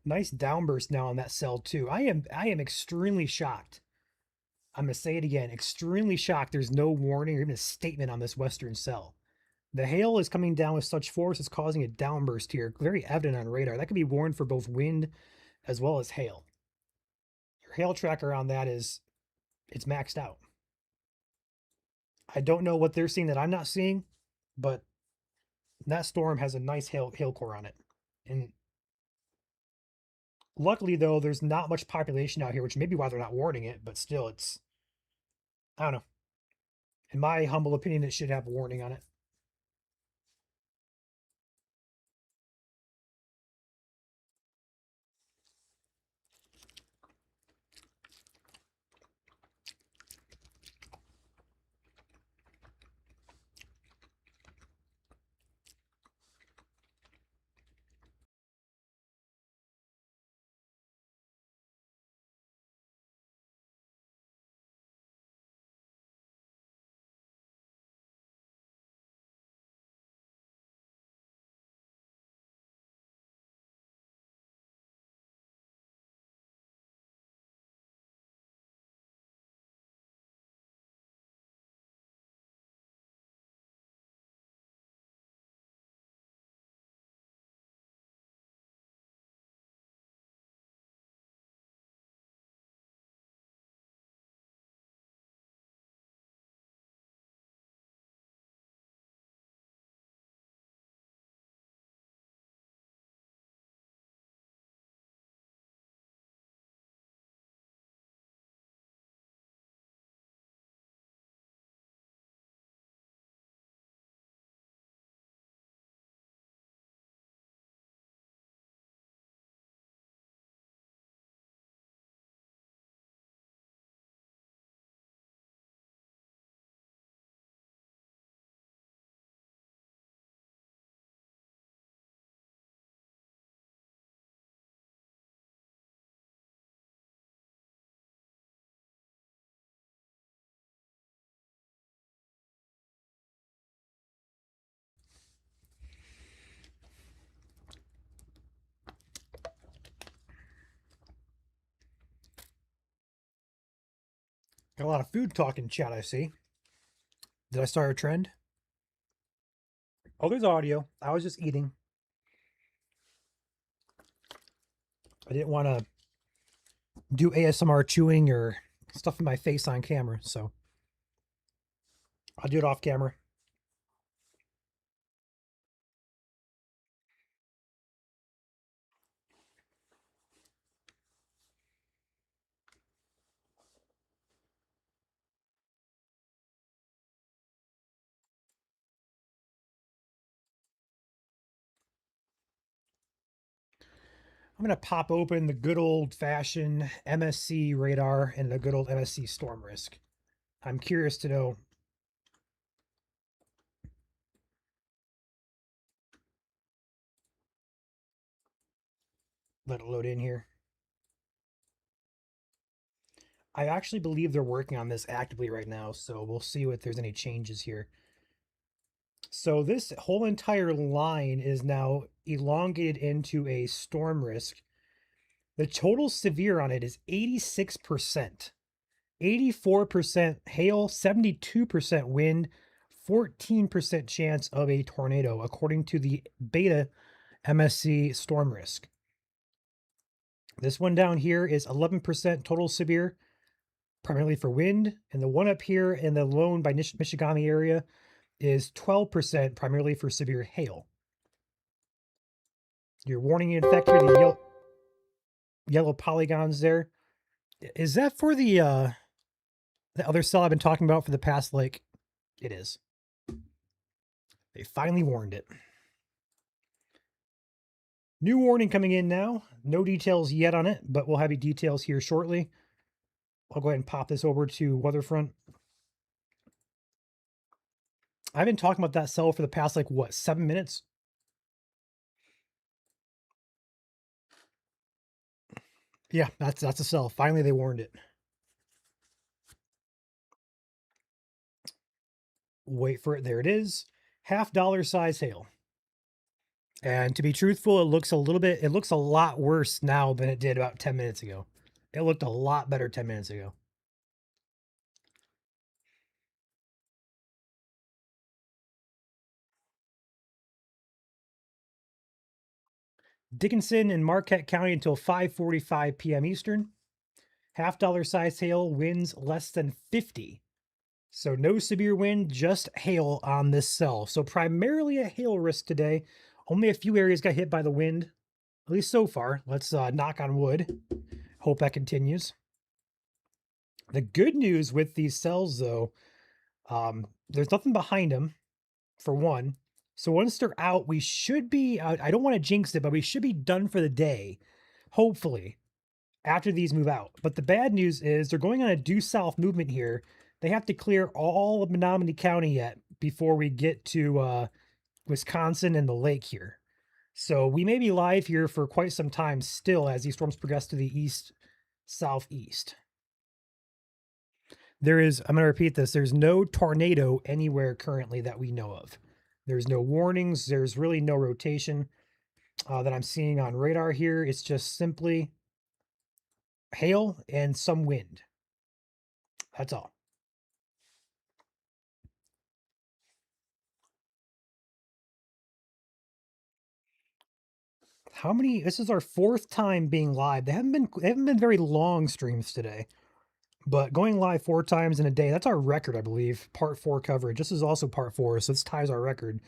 Nice downburst now on that cell too. I am extremely shocked. I'm gonna say it again, extremely shocked there's no warning or even a statement on this western cell. The hail is coming down with such force it's causing a downburst here, very evident on radar. That could be warned for both wind as well as hail. Your hail tracker on that it's maxed out. I don't know what they're seeing that I'm not seeing, but that storm has a nice hail core on it. And luckily, though, there's not much population out here, which may be why they're not warning it, but still, I don't know. In my humble opinion, it should have a warning on it. Got a lot of food talk in chat, I see. Did I start a trend? Oh, there's audio. I was just eating. I didn't want to do ASMR chewing or stuff in my face on camera, so I'll do it off camera. I'm going to pop open the good old fashioned MSC radar and the good old MSC storm risk. I'm curious to know. Let it load in here. I actually believe they're working on this actively right now, so we'll see if there's any changes here. So this whole entire line is now elongated into a storm risk. The total severe on it is 86%. 84% hail, 72% wind, 14% chance of a tornado, according to the beta MSC storm risk. This one down here is 11% total severe, primarily for wind. And the one up here in the Lone by Michigami area is 12%, primarily for severe hail. Your warning in effect here, the yellow polygons there. Is that for the other cell I've been talking about for the past, like, it is. They finally warned it. New warning coming in now. No details yet on it, but we'll have you details here shortly. I'll go ahead and pop this over to Weatherfront. I've been talking about that cell for the past, like, what, 7 minutes? Yeah, that's a cell. Finally, they warned it. Wait for it. There it is. $half size hail. And to be truthful, it looks a lot worse now than it did about 10 minutes ago. It looked a lot better 10 minutes ago. Dickinson and Marquette County until 5:45 p.m. Eastern. $half size hail, winds less than 50. So no severe wind, just hail on this cell. So primarily a hail risk today. Only a few areas got hit by the wind, at least so far. Let's knock on wood. Hope that continues. The good news with these cells, though, there's nothing behind them, for one. So once they're out, we should be, I don't want to jinx it, but we should be done for the day, hopefully, after these move out. But the bad news is they're going on a due south movement here. They have to clear all of Menominee County yet before we get to Wisconsin and the lake here. So we may be live here for quite some time still as these storms progress to the east, southeast. I'm going to repeat this, there's no tornado anywhere currently that we know of. There's no warnings. There's really no rotation that I'm seeing on radar here. It's just simply hail and some wind. That's all. How many? This is our 4th time being live. They haven't been very long streams today, but going live 4 times in a day, that's our record, I believe. Part 4 coverage. This is also part 4, so this ties our record.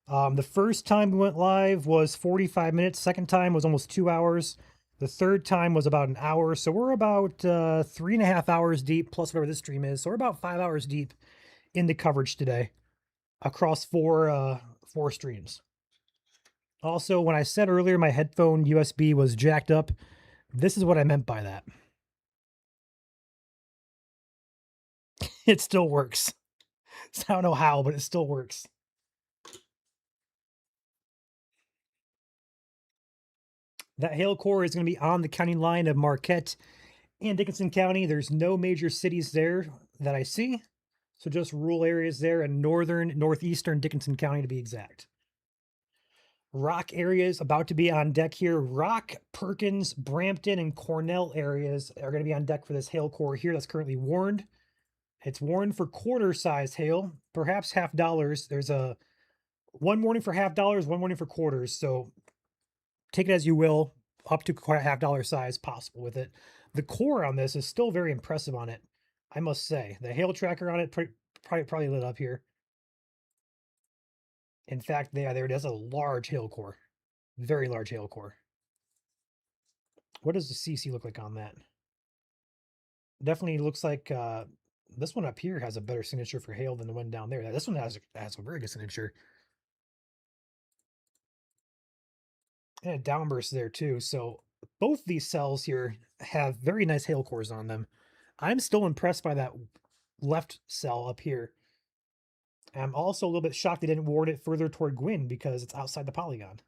The first time we went live was 45 minutes. Second time was almost 2 hours. The third time was about an hour. So we're about 3.5 hours deep, plus whatever this stream is. So we're about 5 hours deep into coverage today across 4 streams. Also, when I said earlier my headphone USB was jacked up, this is what I meant by that. It still works. So I don't know how, but it still works. That hail core is going to be on the county line of Marquette and Dickinson County. There's no major cities there that I see. So just rural areas there in northeastern Dickinson County to be exact. Rock areas about to be on deck here. Rock, Perkins, Brampton, and Cornell areas are going to be on deck for this hail core here that's currently warned. It's warned for quarter-sized hail, perhaps half dollars. There's a one warning for half dollars, one warning for quarters. So take it as you will, up to quite a half dollar size possible with it. The core on this is still very impressive on it, I must say. The hail tracker on it probably lit up here. In fact, yeah, there it is, a large hail core. Very large hail core. What does the CC look like on that? Definitely looks like this one up here has a better signature for hail than the one down there. This one has a very good signature. And a downburst there too. So both these cells here have very nice hail cores on them. I'm still impressed by that left cell up here. I'm also a little bit shocked they didn't ward it further toward Gwyn because it's outside the polygon.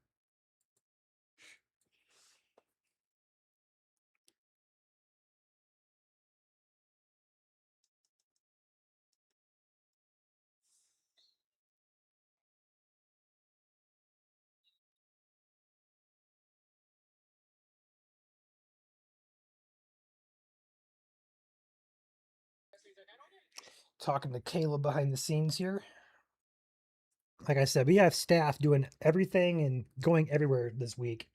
Talking to Caleb behind the scenes here. Like I said, we have staff doing everything and going everywhere this week.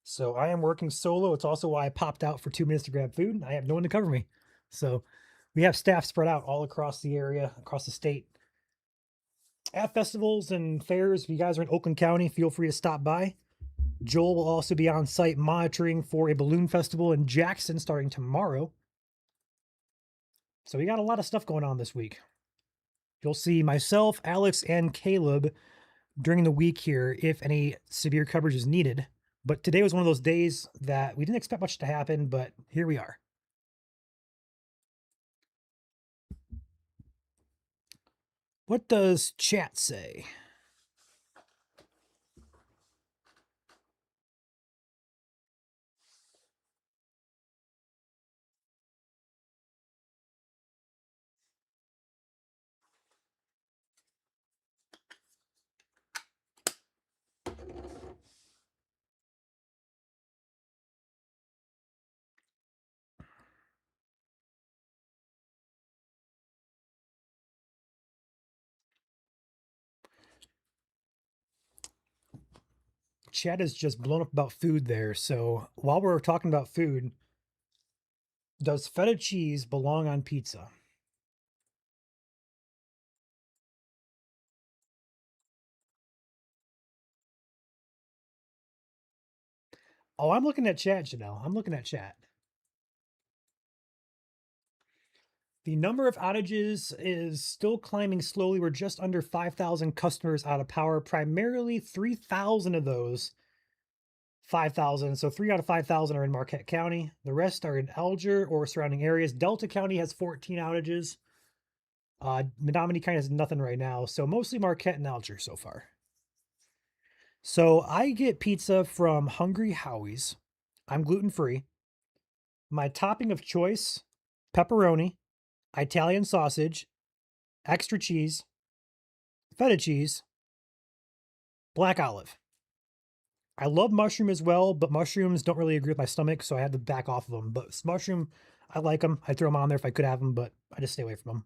So I am working solo. It's also why I popped out for 2 minutes to grab food. I have no one to cover me. So we have staff spread out all across the area, across the state. At festivals and fairs, if you guys are in Oakland County, feel free to stop by. Joel will also be on site monitoring for a balloon festival in Jackson starting tomorrow. So we got a lot of stuff going on this week. You'll see myself, Alex, and Caleb during the week here if any severe coverage is needed. But today was one of those days that we didn't expect much to happen, but here we are. What does chat say? Chat is just blown up about food there. So while we're talking about food, does feta cheese belong on pizza? Oh, I'm looking at chat, Janelle. I'm looking at chat. The number of outages is still climbing slowly. We're just under 5,000 customers out of power, primarily 3,000 of those 5,000. So 3 out of 5,000 are in Marquette County. The rest are in Alger or surrounding areas. Delta County has 14 outages. Menominee County has nothing right now. So mostly Marquette and Alger so far. So I get pizza from Hungry Howie's. I'm gluten-free. My topping of choice, pepperoni, Italian sausage, extra cheese, feta cheese, black olive. I love mushroom as well, but mushrooms don't really agree with my stomach, so I had to back off of them. But mushroom, I like them. I'd throw them on there if I could have them, but I just stay away from them.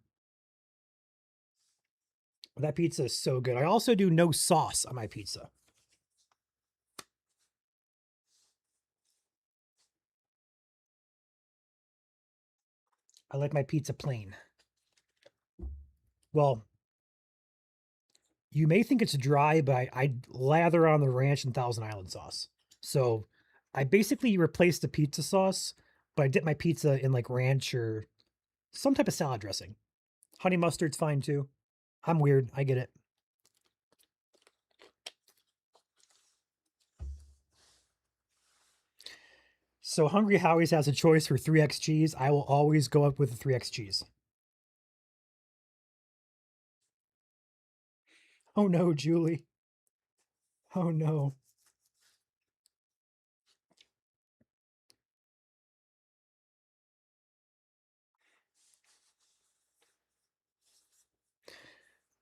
That pizza is so good. I also do no sauce on my pizza. I like my pizza plain. Well, you may think it's dry, but I lather on the ranch and Thousand Island sauce. So I basically replaced the pizza sauce, but I dip my pizza in like ranch or some type of salad dressing. Honey mustard's fine too. I'm weird. I get it. So Hungry Howie's has a choice for 3x cheese. I will always go up with the 3x cheese. Oh no, Julie. Oh no.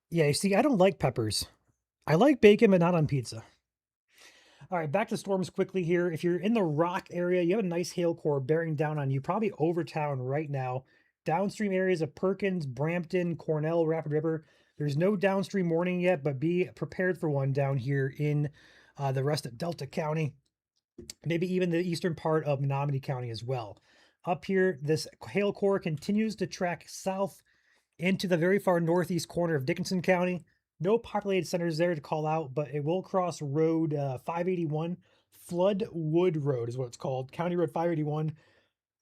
Yeah, you see, I don't like peppers. I like bacon, but not on pizza. All right, back to storms quickly here. If you're in the Rock area, you have a nice hail core bearing down on you, probably over town right now. downstream areas of Perkins, Brampton, Cornell, Rapid River. There's no downstream warning yet, but be prepared for one down here in the rest of Delta County, maybe even the eastern part of Menominee County as well. Up here, this hail core continues to track south into the very far northeast corner of Dickinson County. No populated centers there to call out, but it will cross Road 581. Floodwood Road is what it's called. County Road 581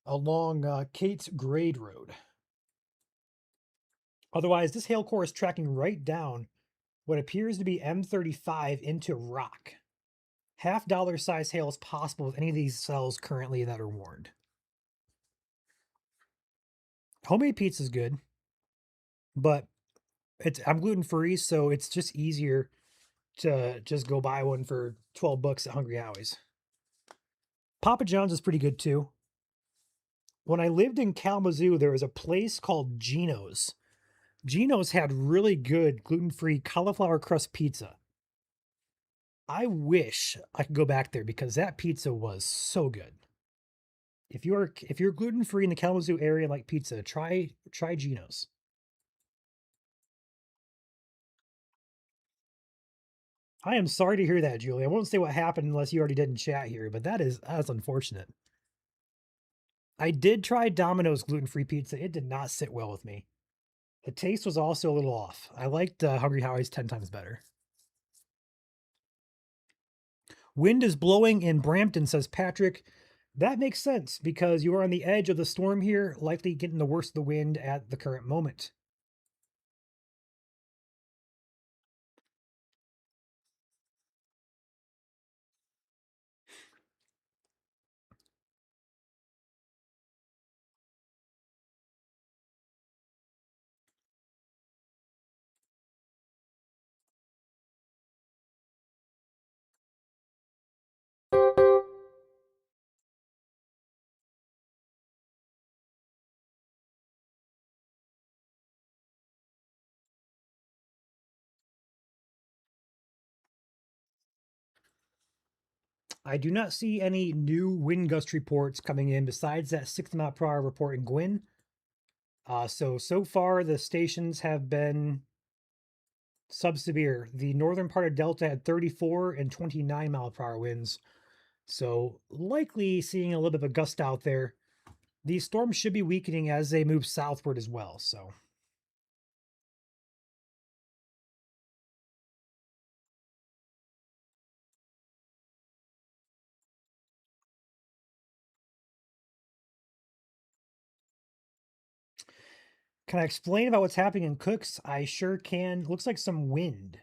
along Kate's Grade Road. Otherwise, this hail core is tracking right down what appears to be M35 into rock. $half size hail is possible with any of these cells currently that are warned. Homemade pizza is good, but I'm gluten free, so it's just easier to just go buy one for $12 at Hungry Howie's. Papa John's is pretty good too. When I lived in Kalamazoo, there was a place called Geno's. Geno's had really good gluten-free cauliflower crust pizza. I wish I could go back there because that pizza was so good. If you're gluten-free in the Kalamazoo area and like pizza, try Geno's. I am sorry to hear that, Julie. I won't say what happened unless you already did in chat here, but that's unfortunate. I did try Domino's gluten-free pizza. It did not sit well with me. The taste was also a little off. I liked Hungry Howie's 10 times better. Wind is blowing in Brampton, says Patrick. That makes sense because you are on the edge of the storm here, likely getting the worst of the wind at the current moment. I do not see any new wind gust reports coming in besides that 60 mile per hour report in Gwynn. So far the stations have been sub-severe. The northern part of Delta had 34 and 29 mile per hour winds. So likely seeing a little bit of a gust out there. These storms should be weakening as they move southward as well. So can I explain about what's happening in Cooks? I sure can. Looks like some wind,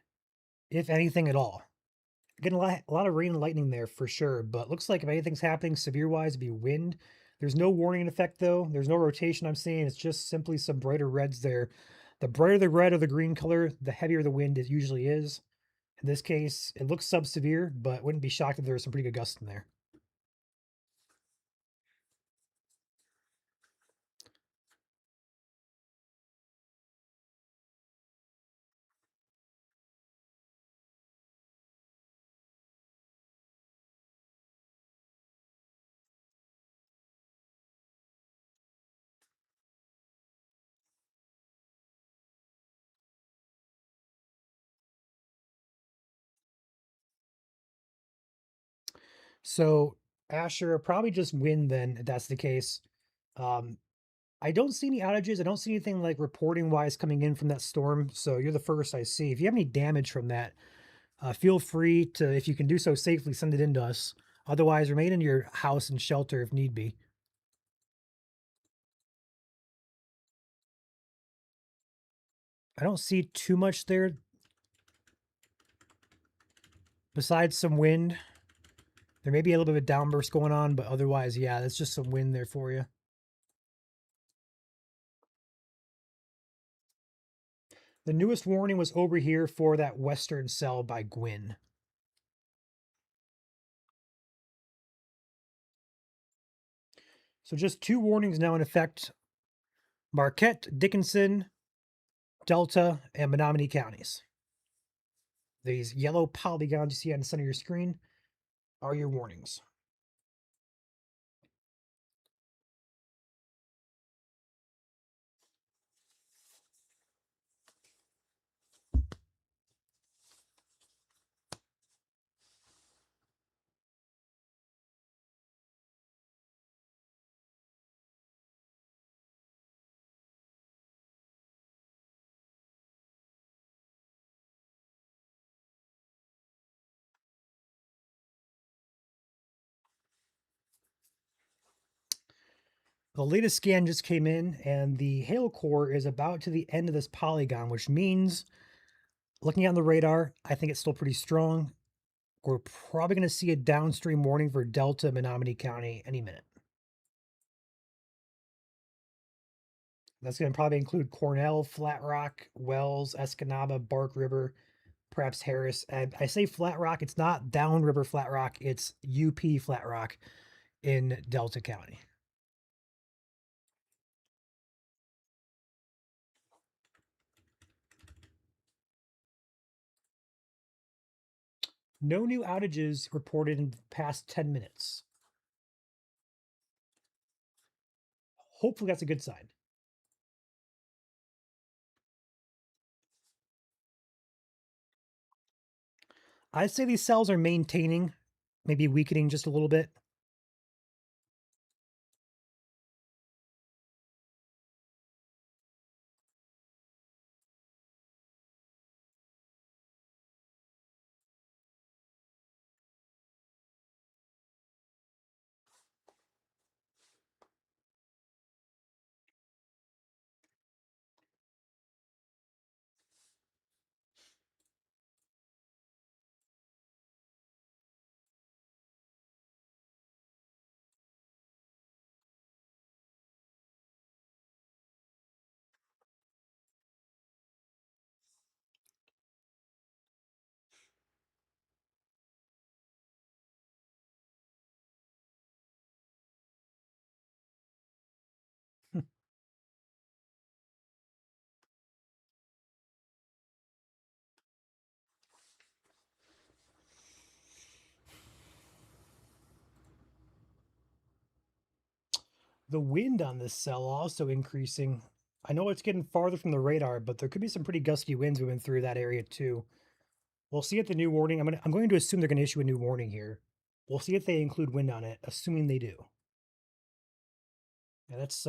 if anything at all. Getting a lot of rain and lightning there for sure, but looks like if anything's happening severe wise, it'd be wind. There's no warning effect though. There's no rotation I'm seeing. It's just simply some brighter reds there. The brighter the red or the green color, the heavier the wind it usually is. In this case, it looks sub-severe, but wouldn't be shocked if there was some pretty good gusts in there. So Asher, probably just wind then, if that's the case. Um, I don't see any outages. I don't see anything like reporting wise coming in from that storm. So you're the first I see. If you have any damage from that, feel free to, if you can do so safely, send it in to us. Otherwise, remain in your house and shelter if need be. I don't see too much there besides some wind. There may be a little bit of a downburst going on, but otherwise, yeah, that's just some wind there for you. The newest warning was over here for that western cell by Gwynn. So just two warnings now in effect. Marquette, Dickinson, Delta, and Menominee counties. These yellow polygons you see on the center of your screen are your warnings. The latest scan just came in, and the hail core is about to the end of this polygon, which means, looking on the radar, I think it's still pretty strong. We're probably going to see a downstream warning for Delta, Menominee County any minute. That's going to probably include Cornell, Flat Rock, Wells, Escanaba, Bark River, perhaps Harris. And I say Flat Rock, it's not downriver Flat Rock, it's UP Flat Rock in Delta County. No new outages reported in the past 10 minutes. Hopefully, that's a good sign. I'd say these cells are maintaining, maybe weakening just a little bit. The wind on this cell also increasing. I know it's getting farther from the radar, but there could be some pretty gusty winds moving through that area too. We'll see at the new warning. I'm going to assume they're going to issue a new warning here. We'll see if they include wind on it, assuming they do. Yeah, that's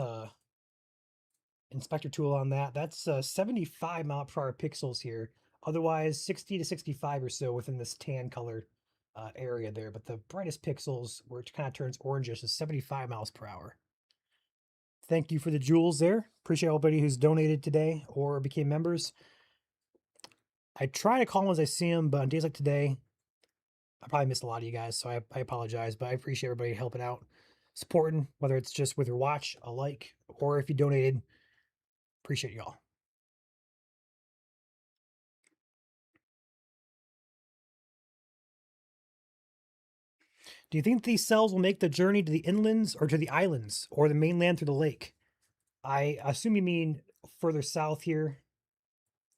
inspector tool on that. That's 75 mile per hour pixels here. Otherwise, 60 to 65 or so within this tan color area there. But the brightest pixels, where it kind of turns orangish, is 75 miles per hour. Thank you for the jewels there. Appreciate everybody who's donated today or became members. I try to call them as I see them, but on days like today, I probably missed a lot of you guys, so I apologize. But I appreciate everybody helping out, supporting, whether it's just with your watch, a like, or if you donated. Appreciate y'all. Do you think these cells will make the journey to the inlands or to the islands or the mainland through the lake? I assume you mean further south here.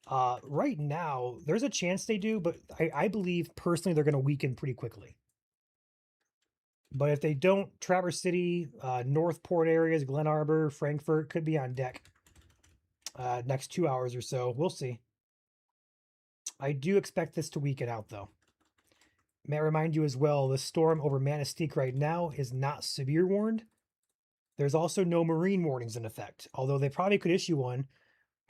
Right now, there's a chance they do, but I believe personally they're going to weaken pretty quickly. But if they don't, Traverse City, Northport areas, Glen Arbor, Frankfort could be on deck next 2 hours or so. We'll see. I do expect this to weaken out though. May I remind you as well, the storm over Manistique right now is not severe warned. There's also no marine warnings in effect, although they probably could issue one.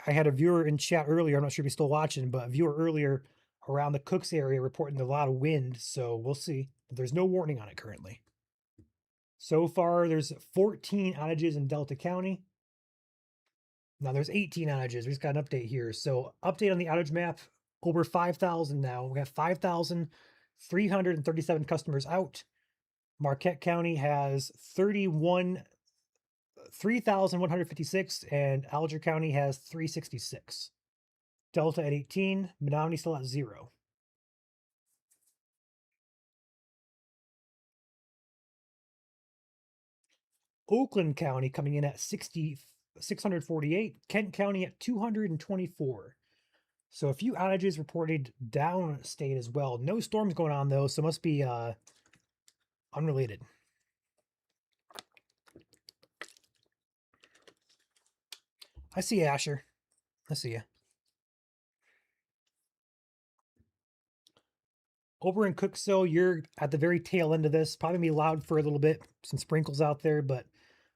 I had a viewer in chat earlier, I'm not sure if he's still watching, but a viewer earlier around the Cooks area reporting a lot of wind, so we'll see. But there's no warning on it currently. So far, there's 14 outages in Delta County. Now there's 18 outages. We just got an update here. So update on the outage map, over 5,000 now. We got 5,337 customers out. Marquette County has 3,156, and Alger County has 366. Delta at 18, Menominee still at 0. Oakland County coming in at 648, Kent County at 224. So a few outages reported downstate as well. No storms going on though, so must be unrelated. I see you, Asher. I see you. Over in Cooksville, you're at the very tail end of this. Probably be loud for a little bit. Some sprinkles out there, but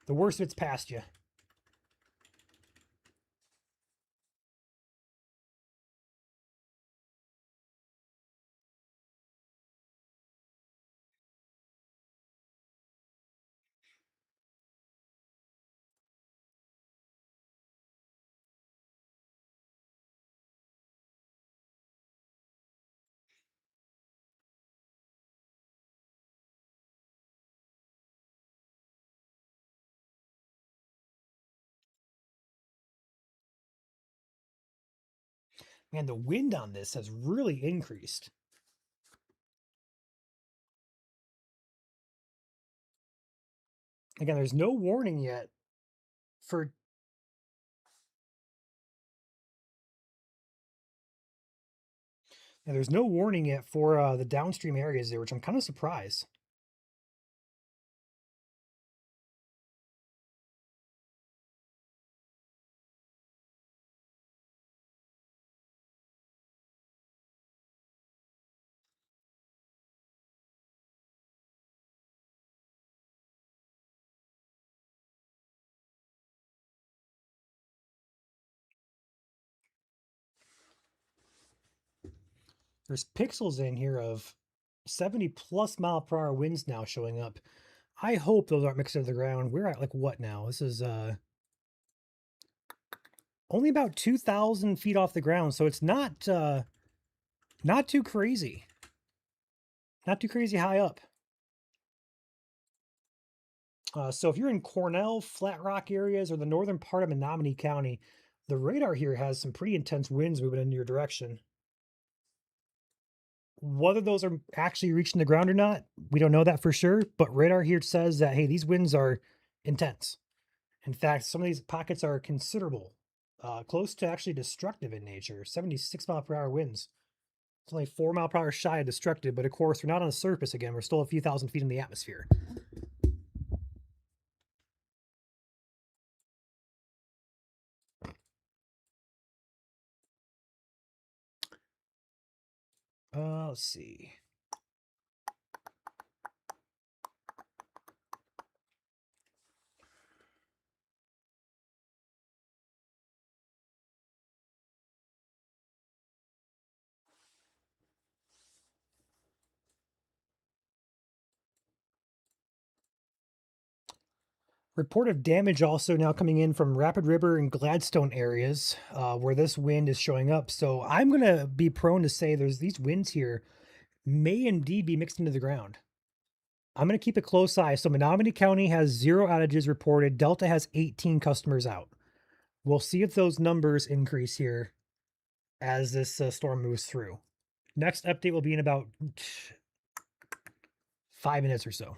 the worst of it's past you. And the wind on this has really increased. Again, there's no warning yet for there's no warning yet for the downstream areas there, which I'm kind of surprised. There's pixels in here of 70 plus mile per hour winds now showing up. I hope those aren't mixed into the ground. We're at like what now? This is only about 2,000 feet off the ground, so it's not too crazy. Not too crazy high up. So if you're in Cornell, Flat Rock areas, or the northern part of Menominee County, the radar here has some pretty intense winds moving in your direction. Whether those are actually reaching the ground or not, we don't know that for sure, but radar here says that, hey, these winds are intense. In fact, some of these pockets are considerable, close to actually destructive in nature, 76 mile per hour winds. It's only 4 mile per hour shy of destructive, but of course, we're not on the surface again. We're still a few thousand feet in the atmosphere. Let's see. Report of damage also now coming in from Rapid River and Gladstone areas where this wind is showing up. So I'm going to be prone to say there's these winds here may indeed be mixed into the ground. I'm going to keep a close eye. So Menominee County has 0 outages reported. Delta has 18 customers out. We'll see if those numbers increase here as this storm moves through. Next update will be in about 5 minutes or so.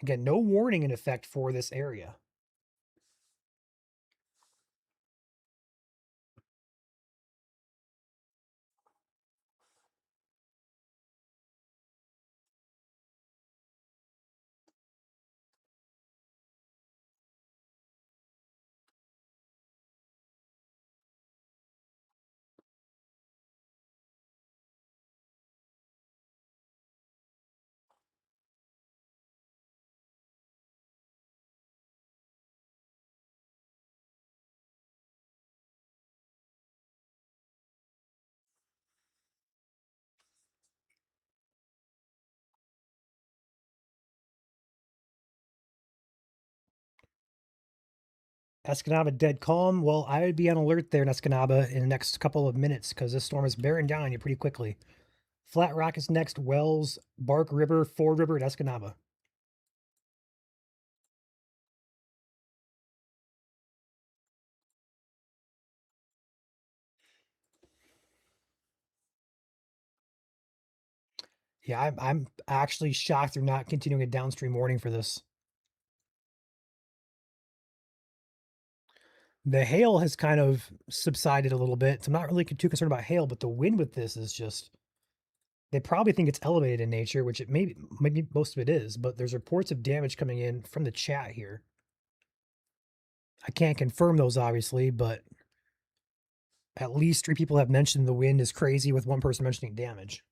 Again, no warning in effect for this area. Escanaba dead calm. Well, I would be on alert there in Escanaba in the next couple of minutes because this storm is bearing down on you pretty quickly. Flat Rock is next, Wells, Bark River, Ford River, and Escanaba. Yeah, I'm actually shocked they're not continuing a downstream warning for this. The hail has kind of subsided a little bit. So I'm not really too concerned about hail, but the wind with this is just, they probably think it's elevated in nature, which it maybe most of it is, but there's reports of damage coming in from the chat here. I can't confirm those obviously, but at least 3 people have mentioned the wind is crazy, with 1 person mentioning damage.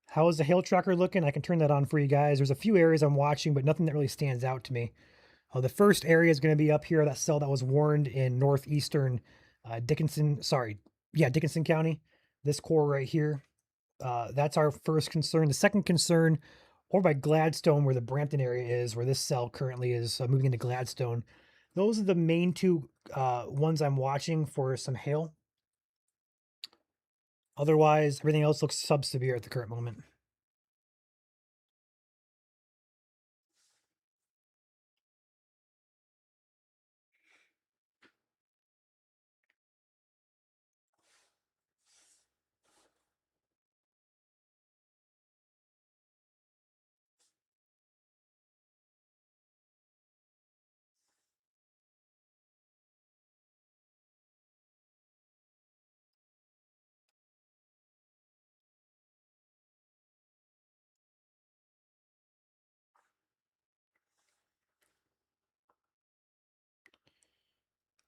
How is the hail tracker looking? I can turn that on for you guys. There's a few areas I'm watching, but nothing that really stands out to me. The first area is going to be up here, that cell that was warned in northeastern Dickinson County. This core right here. That's our first concern. The second concern, over by Gladstone, where the Brampton area is, where this cell currently is moving into Gladstone. Those are the main 2 ones I'm watching for some hail. Otherwise, everything else looks sub-severe at the current moment.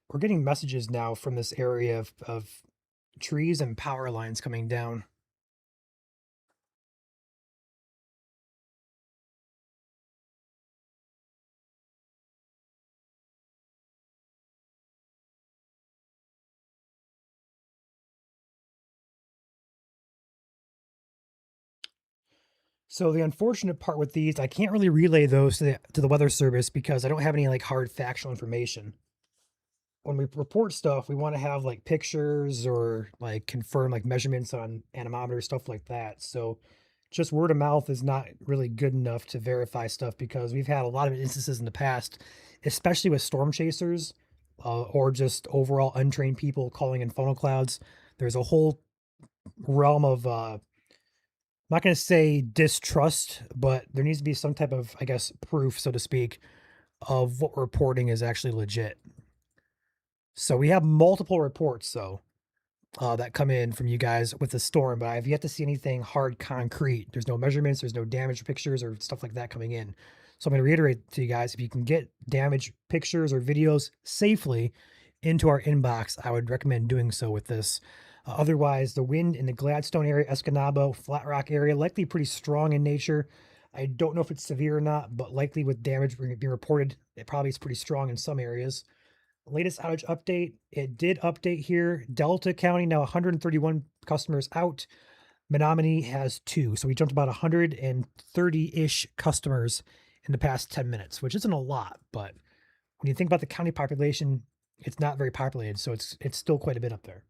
We're getting messages now from this area of trees and power lines coming down. So the unfortunate part with these, I can't really relay those to the weather service because I don't have any like hard factual information. When we report stuff, we want to have like pictures or like confirm like measurements on anemometers, stuff like that. So just word of mouth is not really good enough to verify stuff because we've had a lot of instances in the past, especially with storm chasers or just overall untrained people calling in funnel clouds. There's a whole realm of not going to say distrust, but there needs to be some type of, I guess, proof, so to speak, of what we're reporting is actually legit. So we have multiple reports, though, that come in from you guys with the storm, but I've yet to see anything hard concrete. There's no measurements, there's no damage pictures or stuff like that coming in. So I'm going to reiterate to you guys, if you can get damage pictures or videos safely into our inbox, I would recommend doing so with this. Otherwise, the wind in the Gladstone area, Escanaba, Flat Rock area, likely pretty strong in nature. I don't know if it's severe or not, but likely with damage being reported, it probably is pretty strong in some areas. Latest outage update, it did update here. Delta County now 131 customers out. Menominee has 2. So we jumped about 130-ish customers in the past 10 minutes, which isn't a lot, but when you think about the county population, it's not very populated, so it's still quite a bit up there.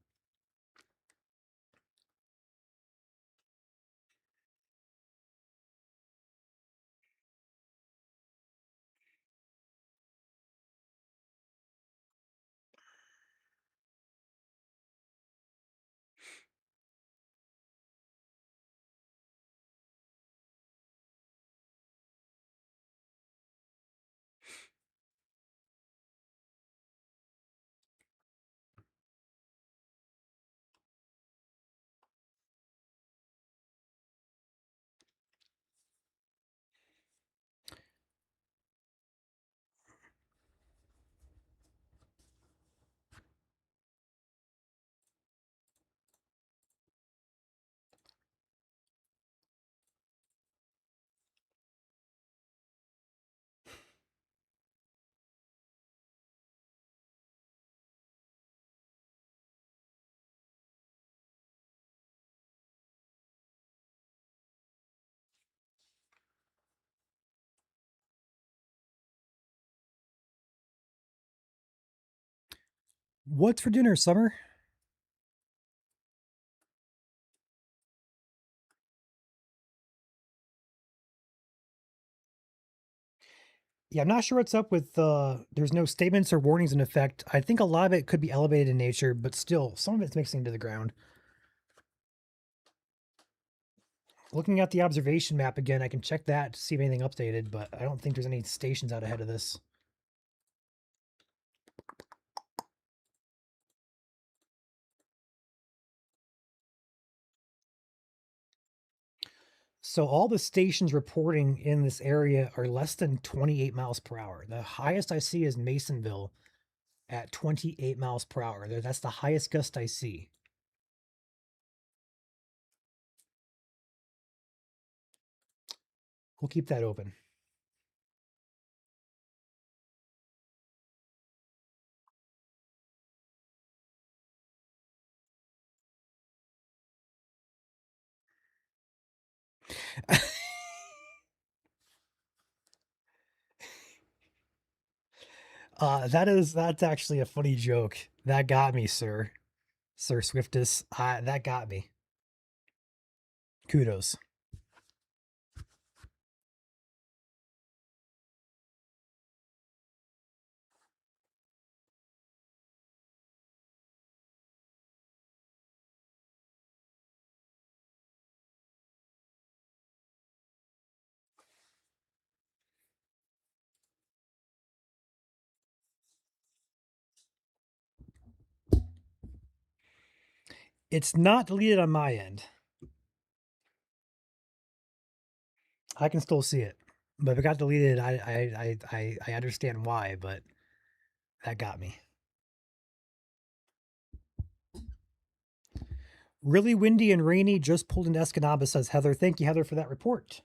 What's for dinner, Summer? Yeah, I'm not sure what's up with there's no statements or warnings in effect. I think a lot of it could be elevated in nature, but still, some of it's mixing into the ground. Looking at the observation map again, I can check that to see if anything updated, but I don't think there's any stations out ahead of this. So all the stations reporting in this area are less than 28 miles per hour. The highest I see is Masonville at 28 miles per hour. That's the highest gust I see. We'll keep that open. That's actually a funny joke. That got me, sir. Sir Swiftus. That got me. Kudos. It's not deleted on my end. I can still see it. But if it got deleted, I understand why, but that got me. Really windy and rainy, just pulled into Escanaba, says Heather. Thank you, Heather, for that report.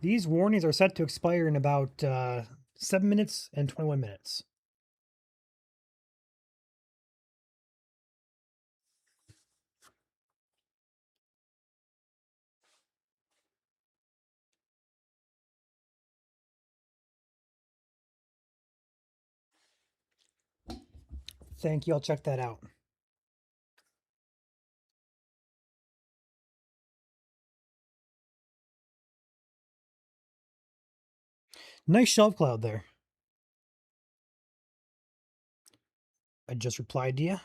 These warnings are set to expire in about 7 minutes and 21 minutes. Thank you. I'll check that out. Nice shelf cloud there. I just replied to you.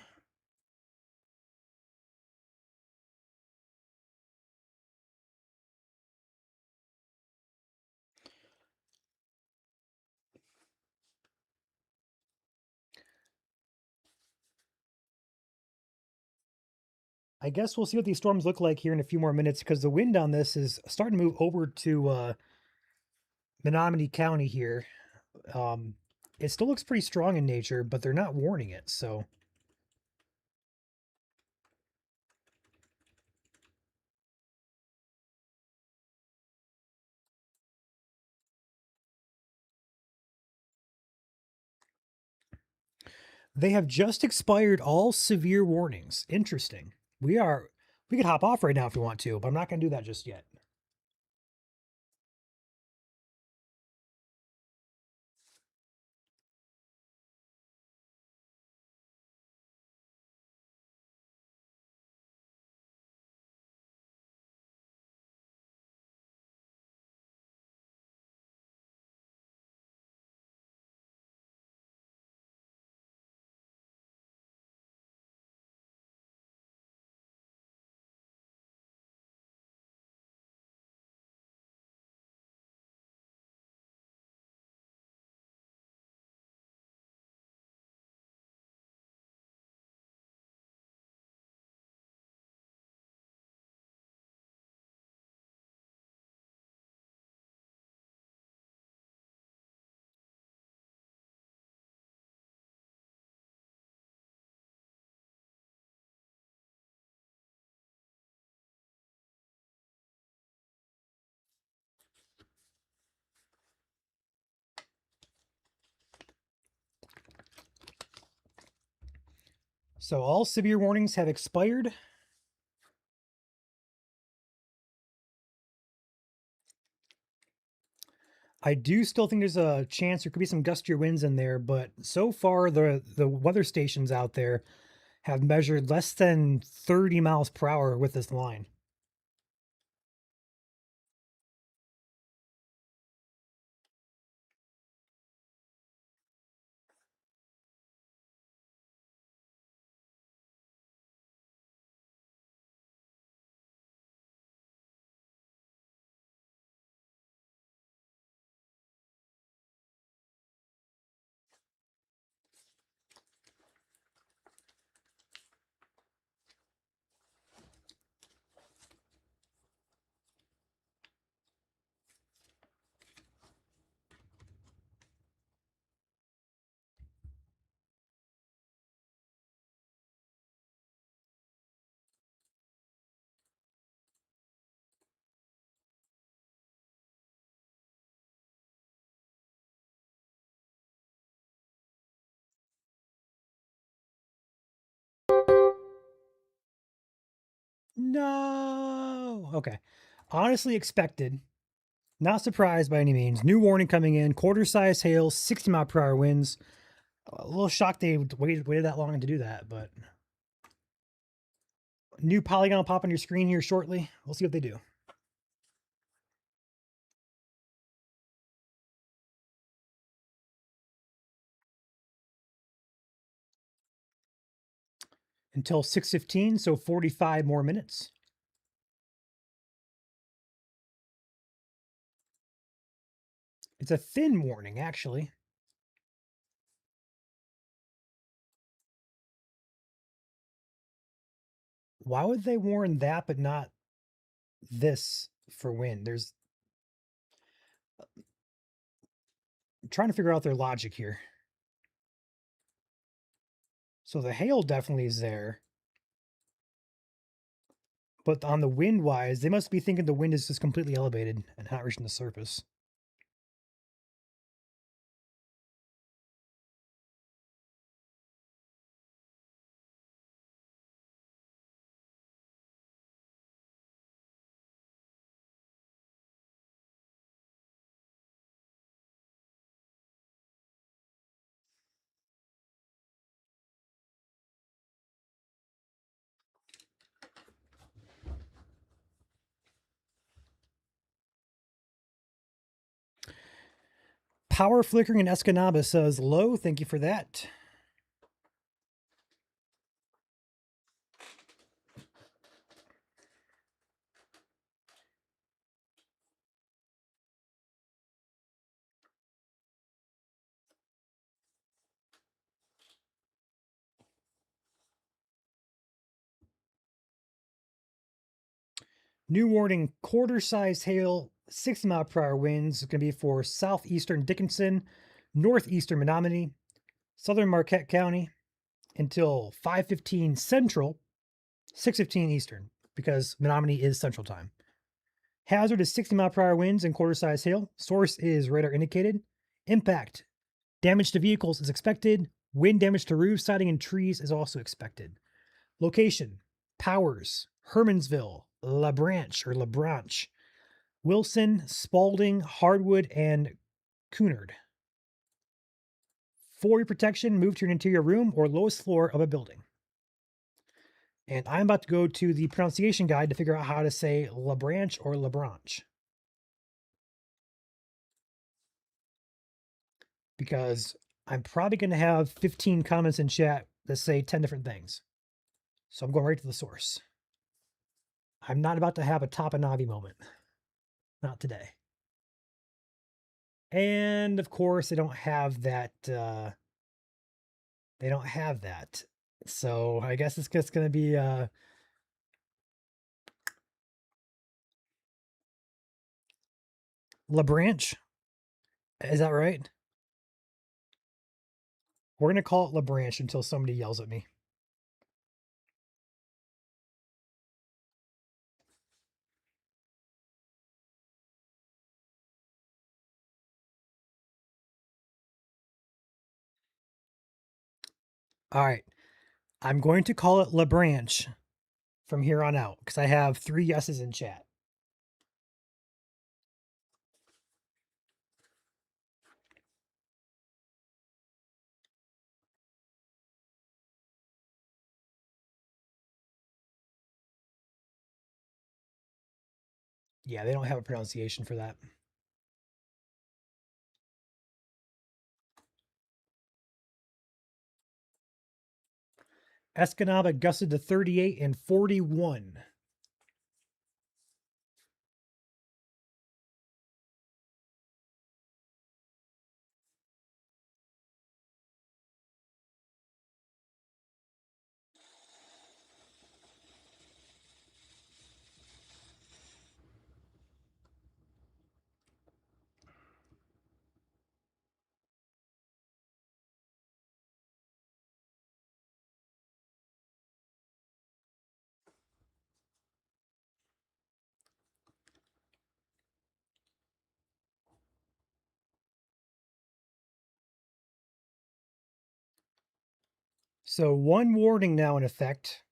I guess we'll see what these storms look like here in a few more minutes because the wind on this is starting to move over to Menominee County here. Um, it still looks pretty strong in nature, but they're not warning it, so they have just expired all severe warnings. Interesting. We could hop off right now if we want to, but I'm not going to do that just yet. So all severe warnings have expired. I do still think there's a chance there could be some gustier winds in there, but so far the weather stations out there have measured less than 30 miles per hour with this line. No. Okay. Honestly expected. Not surprised by any means. New warning coming in. Quarter size hail, 60-mile-per-hour winds. A little shocked they waited that long to do that, but new polygon will pop on your screen here shortly. We'll see what they do. until 6:15, so 45 more minutes. It's a thin warning, actually. Why would they warn that but not this for wind? I'm trying to figure out their logic here. So the hail definitely is there. But on the wind wise, they must be thinking the wind is just completely elevated and not reaching the surface. Power flickering in Escanaba says low. Thank you for that. New warning, quarter-sized hail, 60-mile-per-hour winds. It's going to be for southeastern Dickinson, northeastern Menominee, southern Marquette County until 5:15 Central, 6:15 Eastern, because Menominee is Central Time. Hazard is 60-mile-per-hour winds and quarter-sized hail. Source is radar indicated. Impact, damage to vehicles is expected. Wind damage to roofs, siding, and trees is also expected. Location, Powers, Hermansville, LaBranche, Wilson, Spalding, Hardwood, and Cunard. For your protection, move to an interior room or lowest floor of a building. And I'm about to go to the pronunciation guide to figure out how to say LaBranche or LaBranche. Because I'm probably going to have 15 comments in chat that say 10 different things. So I'm going right to the source. I'm not about to have a Tapanavi moment. Not today. And of course, they don't have that. They don't have that. So I guess it's just going to be LaBranche. Is that right? We're going to call it LaBranche until somebody yells at me. All right. I'm going to call it LaBranche from here on out because I have 3 yeses in chat. Yeah, they don't have a pronunciation for that. Escanaba gusted to 38 and 41. So 1 warning now in effect.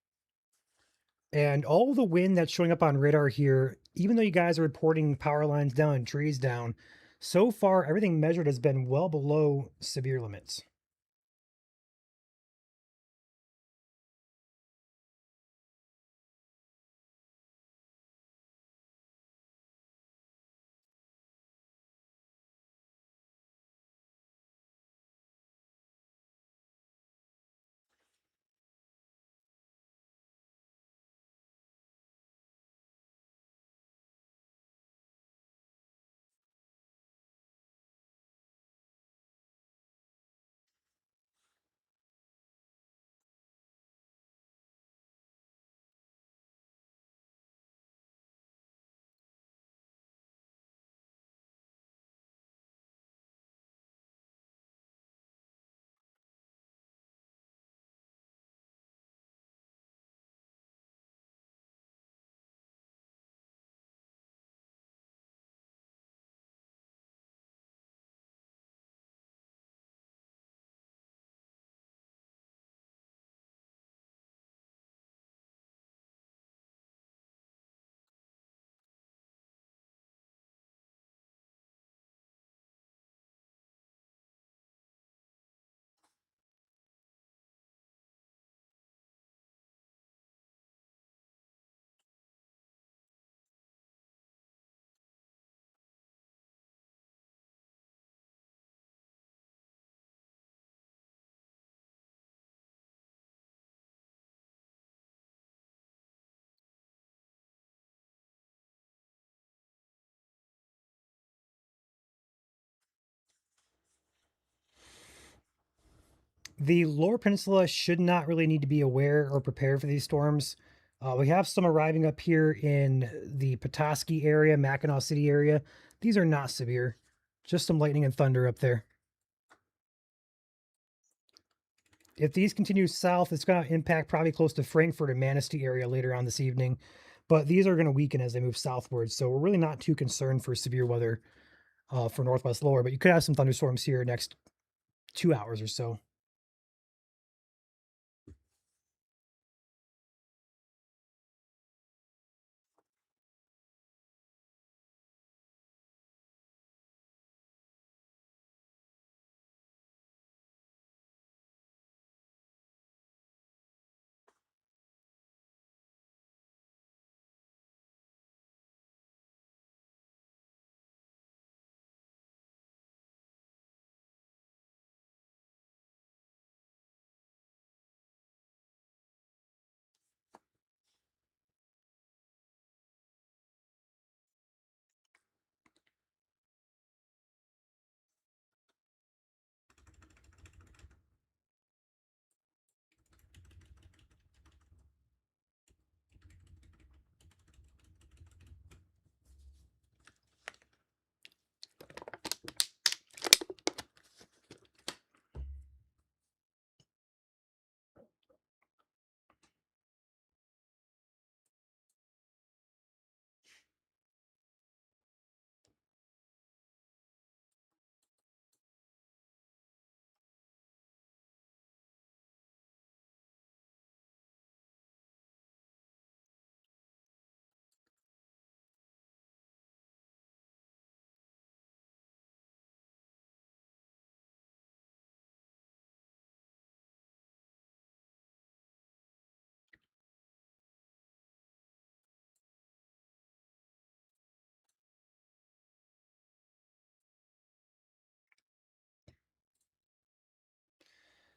And all the wind that's showing up on radar here, even though you guys are reporting power lines down and trees down, so far everything measured has been well below severe limits. The lower peninsula should not really need to be aware or prepared for these storms. We have some arriving up here in the Petoskey area, Mackinac City area. These are not severe, just some lightning and thunder up there. If these continue south, it's going to impact probably close to Frankfurt and Manistee area later on this evening. But these are going to weaken as they move southward. So we're really not too concerned for severe weather for Northwest Lower. But you could have some thunderstorms here next 2 hours or so.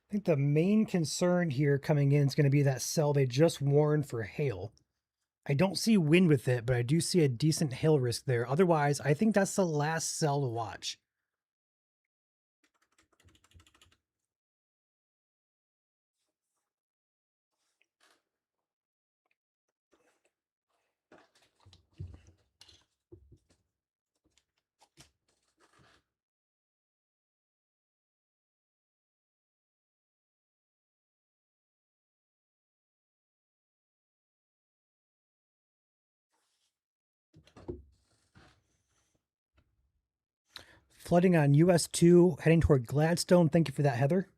I think the main concern here coming in is going to be that cell they just warned for hail. I don't see wind with it, but I do see a decent hail risk there. Otherwise, I think that's the last cell to watch. Flooding on US 2 heading toward Gladstone. Thank you for that, Heather.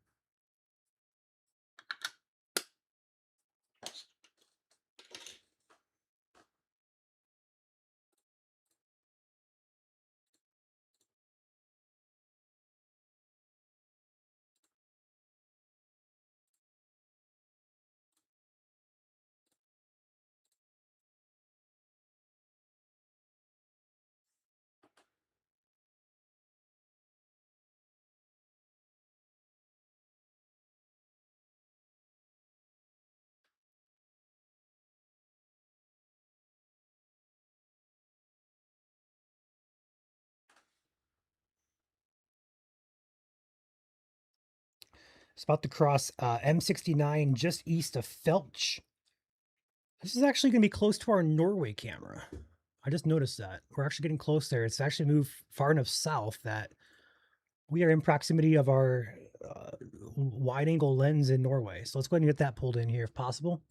It's about to cross M69 just east of Felch. This is actually going to be close to our Norway camera. I just noticed that. We're actually getting close there. It's actually moved far enough south that we are in proximity of our wide angle lens in Norway. So let's go ahead and get that pulled in here if possible.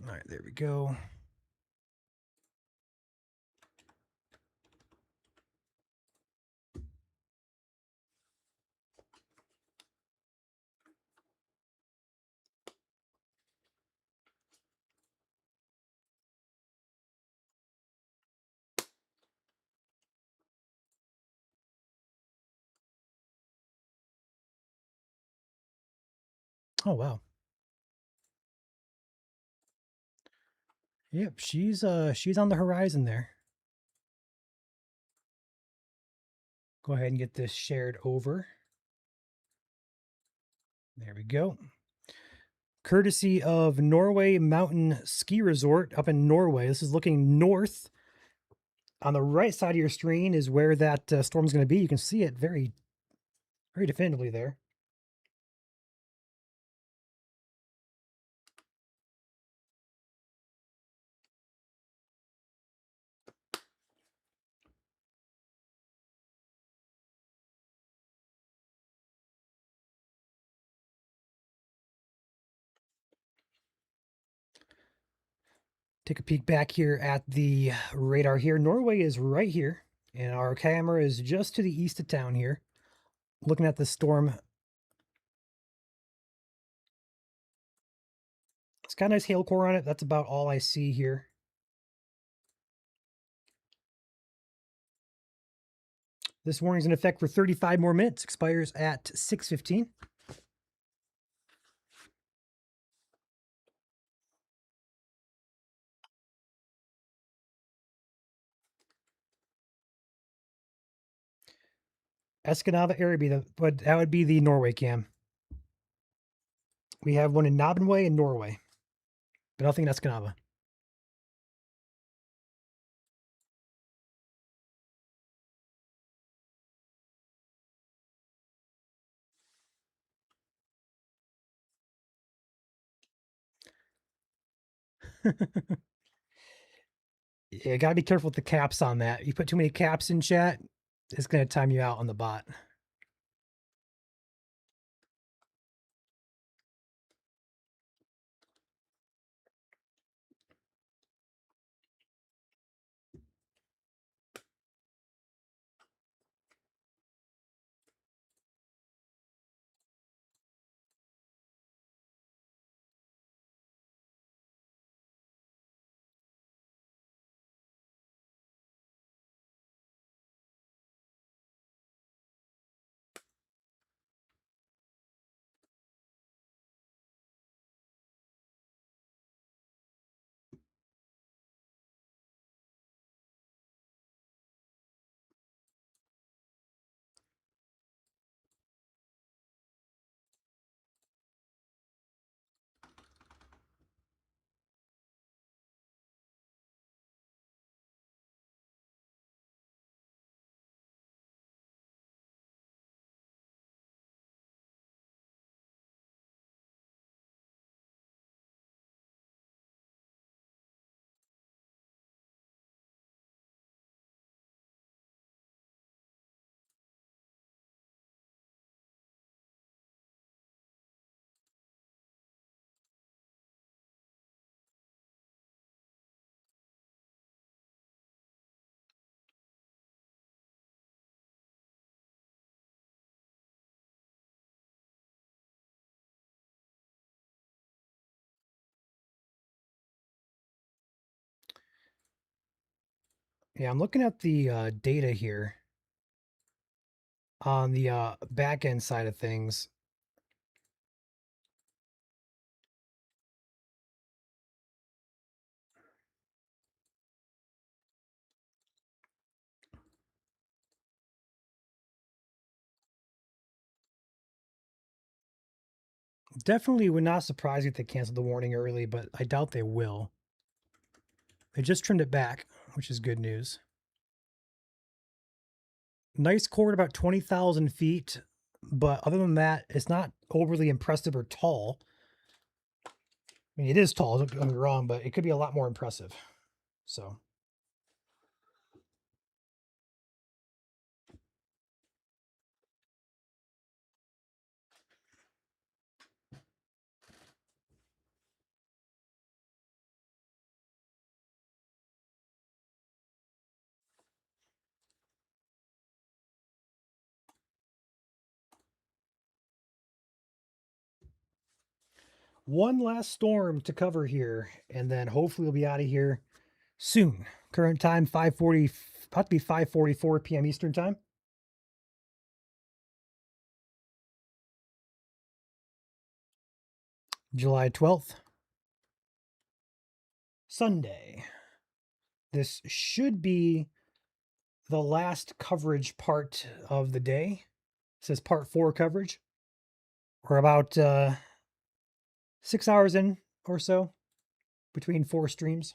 All right, there we go. Oh wow. Yep, she's on the horizon there. Go ahead and get this shared over. There we go. Courtesy of Norway Mountain Ski Resort up in Norway. This is looking north. On the right side of your screen is where that storm's going to be. You can see it very, very definitively there. Take a peek back here at the radar here. Norway is right here, and our camera is just to the east of town here, looking at the storm. It's got a nice hail core on it. That's about all I see here. This warning is in effect for 35 more minutes. Expires at 6:15. Escanava area, but that would be the Norway cam. We have one in Nobbenway and Norway, but nothing in Escanava. Yeah, gotta be careful with the caps on that. You put too many caps in chat, it's gonna time you out on the bot. Yeah, I'm looking at the data here on the back end side of things. Definitely would not surprise me if they canceled the warning early, but I doubt they will. They just trimmed it back, which is good news. Nice core at about 20,000 feet, but other than that, it's not overly impressive or tall. I mean, it is tall, don't get me wrong, but it could be a lot more impressive. So, one last storm to cover here, and then hopefully we'll be out of here soon. Current time 5:40, about to be 5:44 p.m. Eastern time. July 12th, Sunday. This should be the last coverage part of the day. It says part 4 coverage. We're about 6 hours in or so between 4 streams.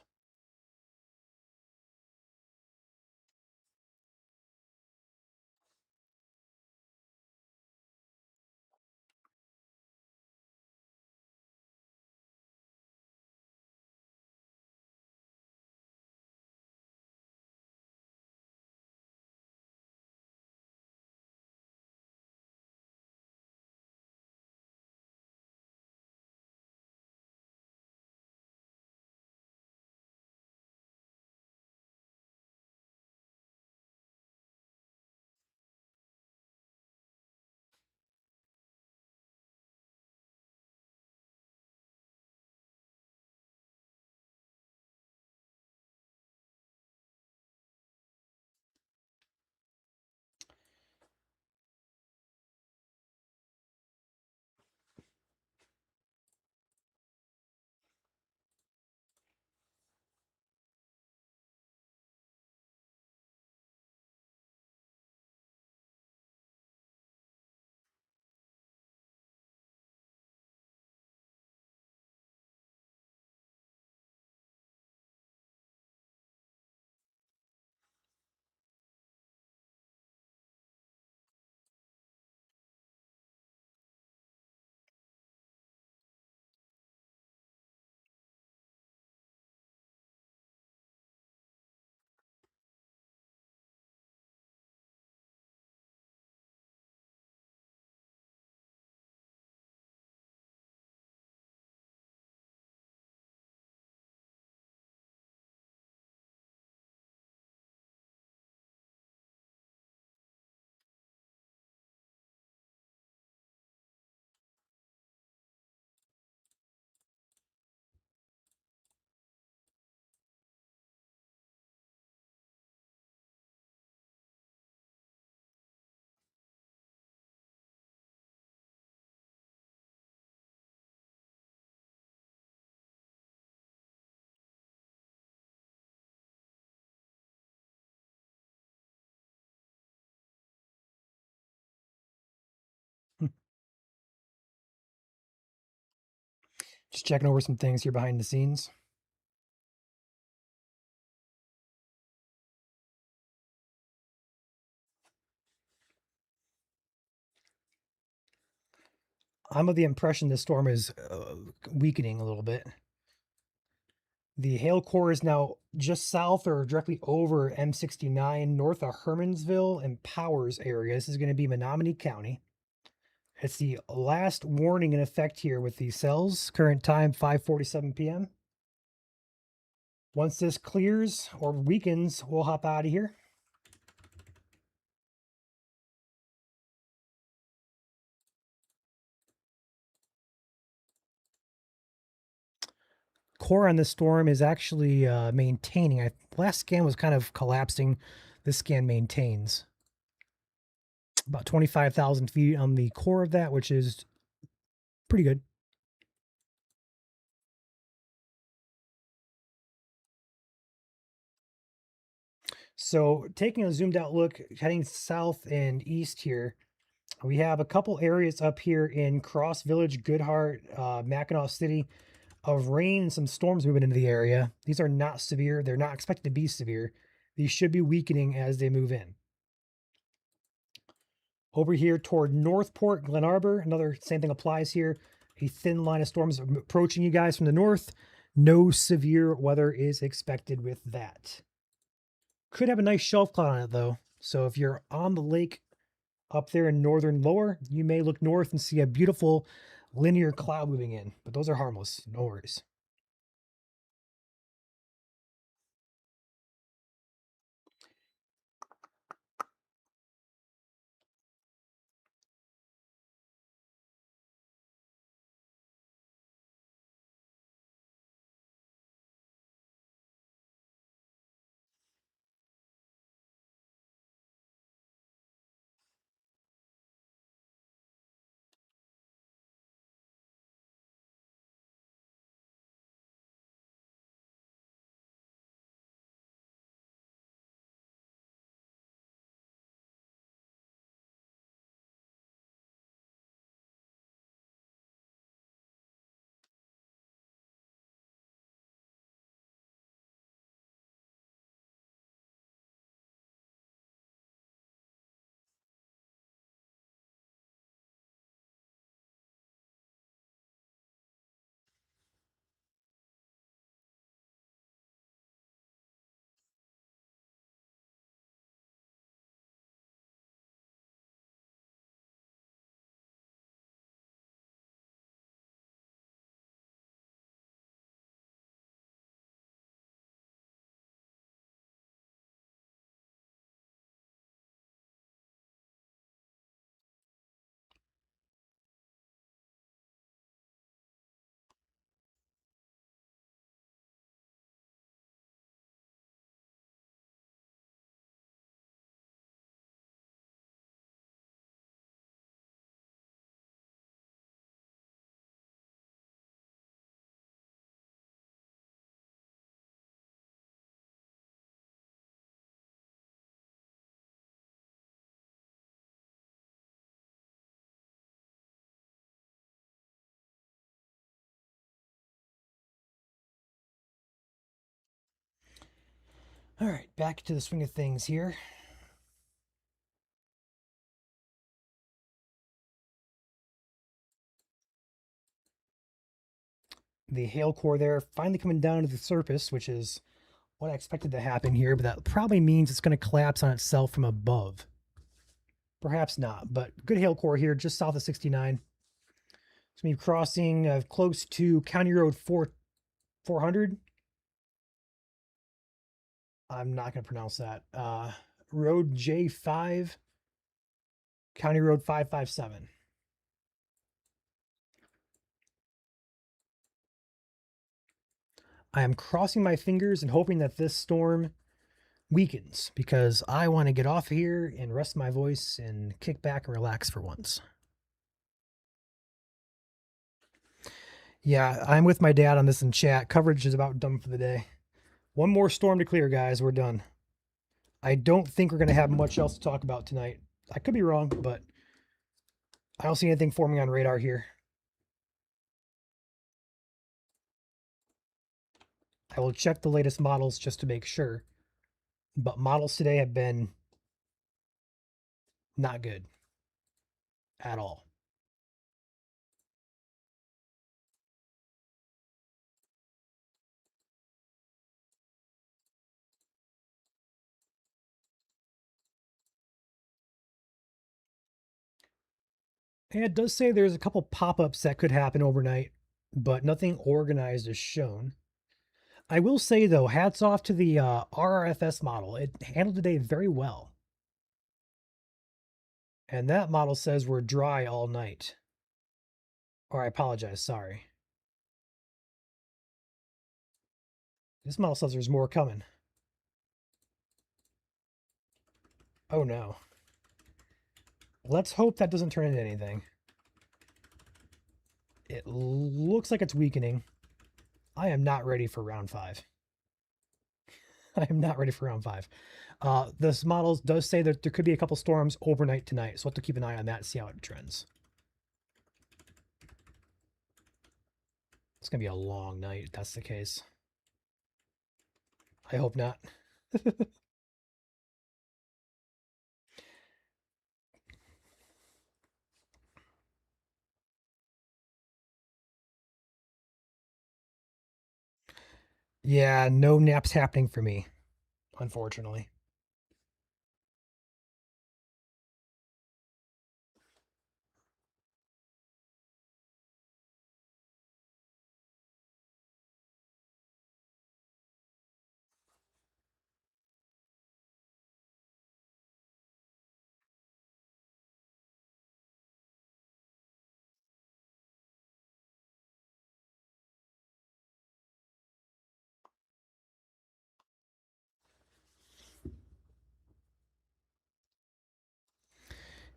Just checking over some things here behind the scenes. I'm of the impression this storm is weakening a little bit. The hail core is now just south or directly over M69, north of Hermansville and Powers area. This is going to be Menominee County. It's the last warning in effect here with these cells. Current time 5:47 p.m. Once this clears or weakens, we'll hop out of here. Core on this storm is actually maintaining. Last scan was kind of collapsing. This scan maintains about 25,000 feet on the core of that, which is pretty good. So taking a zoomed out look, heading south and east here, we have a couple areas up here in Cross Village, Goodhart, Mackinac City of rain and some storms moving into the area. These are not severe. They're not expected to be severe. These should be weakening as they move in. Over here toward Northport, Glen Arbor, another same thing applies here. A thin line of storms approaching you guys from the north. No severe weather is expected with that. Could have a nice shelf cloud on it though. So if you're on the lake up there in northern lower, you may look north and see a beautiful linear cloud moving in, but those are harmless. No worries. All right, back to the swing of things here. The hail core there finally coming down to the surface, which is what I expected to happen here, but that probably means it's going to collapse on itself from above. Perhaps not, but good hail core here just south of 69. It's going to be crossing close to County Road 400. I'm not going to pronounce that. Road J5, County Road 557. I am crossing my fingers and hoping that this storm weakens because I want to get off here and rest my voice and kick back and relax for once. Yeah, I'm with my dad on this in chat. Coverage is about done for the day. One more storm to clear, guys. We're done. I don't think we're going to have much else to talk about tonight. I could be wrong, but I don't see anything forming on radar here. I will check the latest models just to make sure. But models today have been not good at all. And it does say there's a couple pop-ups that could happen overnight, but nothing organized is shown. I will say, though, hats off to the RRFS model. It handled today very well. And that model says we're dry all night. Or I apologize, sorry. This model says there's more coming. Oh no. Let's hope that doesn't turn into anything. It looks like it's weakening. I am not ready for round 5. I am not ready for round 5. This model does say that there could be a couple storms overnight tonight, so we'll have to keep an eye on that and see how it trends. It's going to be a long night if that's the case. I hope not. Yeah, no naps happening for me, unfortunately.